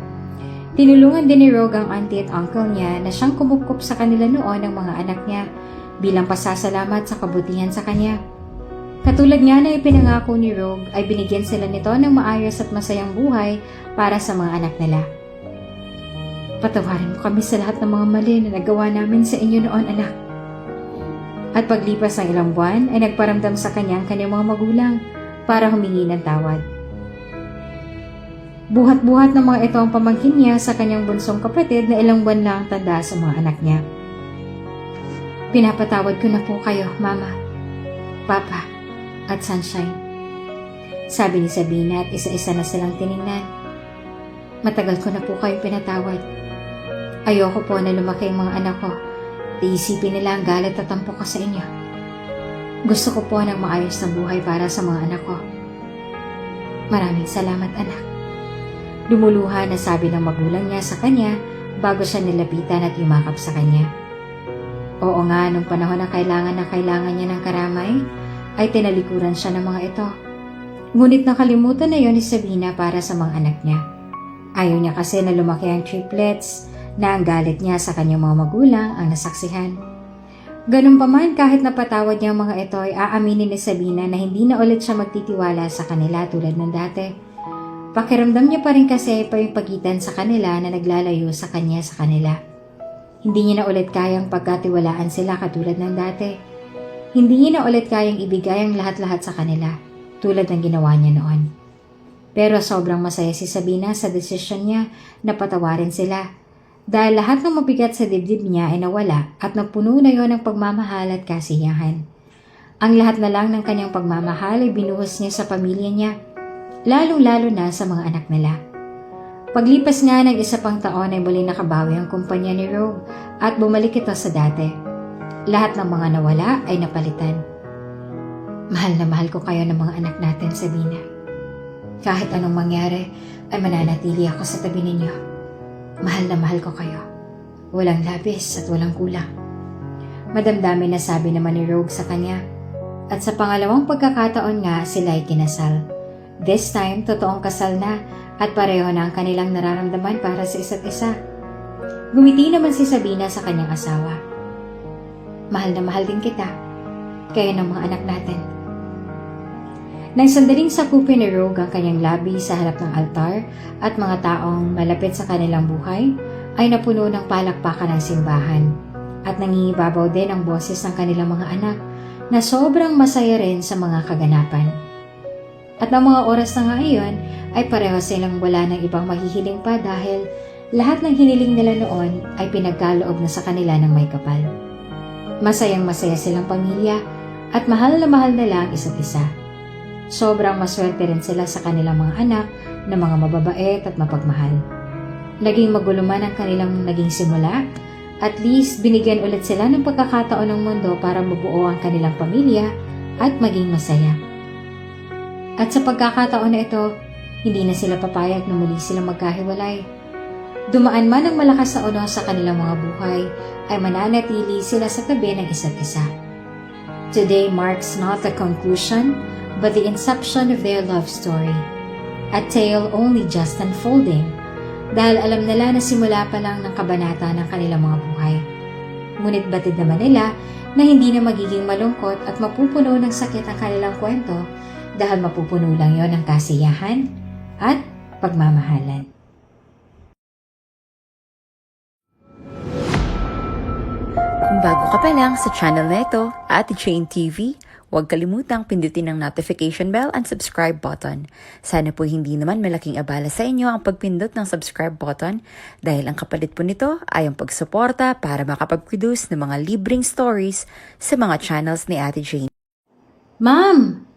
Tinulungan din ni Rogue ang auntie at uncle niya na siyang kumupkup sa kanila noon ng mga anak niya bilang pasasalamat sa kabutihan sa kanya. Katulad nga na ipinangako ni Rogue ay binigyan sila nito ng maayos at masayang buhay para sa mga anak nila. Patawarin mo kami sa lahat ng mga mali na nagawa namin sa inyo noon, anak. At paglipas ng ilang buwan ay nagparamdam sa kanya ang kanyang mga magulang para humingi ng tawad. Buhat-buhat ng mga ito ang pamangkin niya sa kanyang bunsong kapatid na ilang buwan lang tanda sa mga anak niya. Pinapatawad ko na po kayo, Mama, Papa, at Sunshine. Sabi ni Sabina at isa-isa na silang tiningnan. Matagal ko na po kayong pinatawad. Ayoko po na lumaki ang mga anak ko. Iisipin nila ang galit at tampok ko sa inyo. Gusto ko po ng maayos na buhay para sa mga anak ko. Maraming salamat, anak. Lumuluha na sabi ng magulang niya sa kanya bago siya nilapitan at yumakap sa kanya. Oo nga, nung panahon na kailangan niya ng karamay, ay tinalikuran siya ng mga ito. Ngunit nakalimutan na yon ni Sabina para sa mga anak niya. Ayaw niya kasi na lumaki ang triplets na ang galit niya sa kanyang mga magulang ang nasaksihan. Ganun pa man, kahit napatawad niya ang mga ito ay aaminin ni Sabina na hindi na ulit siya magtitiwala sa kanila tulad ng dati. Pakiramdam niya pa rin kasi pa yung pagitan sa kanila na naglalayo sa kanya sa kanila. Hindi niya na ulit kayang pagkatiwalaan sila katulad ng dati. Hindi niya na ulit kayang ibigay ang lahat-lahat sa kanila tulad ng ginawa niya noon. Pero sobrang masaya si Sabina sa desisyon niya na patawarin sila. Dahil lahat ng mabigat sa dibdib niya ay nawala at napuno na yon ng pagmamahal at kasiyahan. Ang lahat na lang ng kanyang pagmamahal ay binuhos niya sa pamilya niya, lalong-lalo na sa mga anak nila. Paglipas nga ng isa pang taon ay muli nakabawi ang kumpanya ni Rogue at bumalik ito sa dati. Lahat ng mga nawala ay napalitan. Mahal na mahal ko kayo ng mga anak natin, Sabina. Kahit anong mangyari ay mananatili ako sa tabi ninyo. Mahal na mahal ko kayo. Walang labis at walang kulang. Madamdamin na sabi naman ni Rogue sa kanya. At sa pangalawang pagkakataon nga sila ay kinasal. This time, totoong kasal na at pareho na ang kanilang nararamdaman para sa isa't isa. Gumiti naman si Sabina sa kanyang asawa. Mahal na mahal din kita. Kayo ng mga anak natin. Nang sandaling sakupin ni Rogue ang kanyang labi sa harap ng altar at mga taong malapit sa kanilang buhay, ay napuno ng palakpakan ng simbahan at nangingibabaw din ang boses ng kanilang mga anak na sobrang masaya rin sa mga kaganapan. At ang mga oras na nga iyon ay pareho silang wala ng ibang mahihiling pa dahil lahat ng hiniling nila noon ay pinagkaloob na sa kanila ng may kapal. Masayang masaya silang pamilya at mahal na lang isa't isa. Sobrang maswerte rin sila sa kanilang mga anak na mga mababait at mapagmahal. Naging magulo man ang kanilang naging simula, at least binigyan ulit sila ng pagkakataon ng mundo para mabuo ang kanilang pamilya at maging masaya. At sa pagkakataon na ito, hindi na sila papayag na muli silang magkahiwalay. Dumaan man ang malakas na uno sa kanilang mga buhay, ay mananatili sila sa tabi ng isa't isa. Today marks not the conclusion, but the inception of their love story. A tale only just unfolding, dahil alam nila na simula pa lang ng kabanata ng kanilang mga buhay. Ngunit batid naman nila na hindi na magiging malungkot at mapupuno ng sakit ang kanilang kwento dahil mapupuno lang yon ng kasiyahan at pagmamahalan. Kung bago ka pa lang sa channel na ito, Ate Jane TV, huwag kalimutang pindutin ang notification bell and subscribe button. Sana po hindi naman malaking abala sa inyo ang pagpindot ng subscribe button dahil ang kapalit po nito ay ang pagsuporta para makapag-produce ng mga libreng stories sa mga channels ni Ate Jane. Ma'am!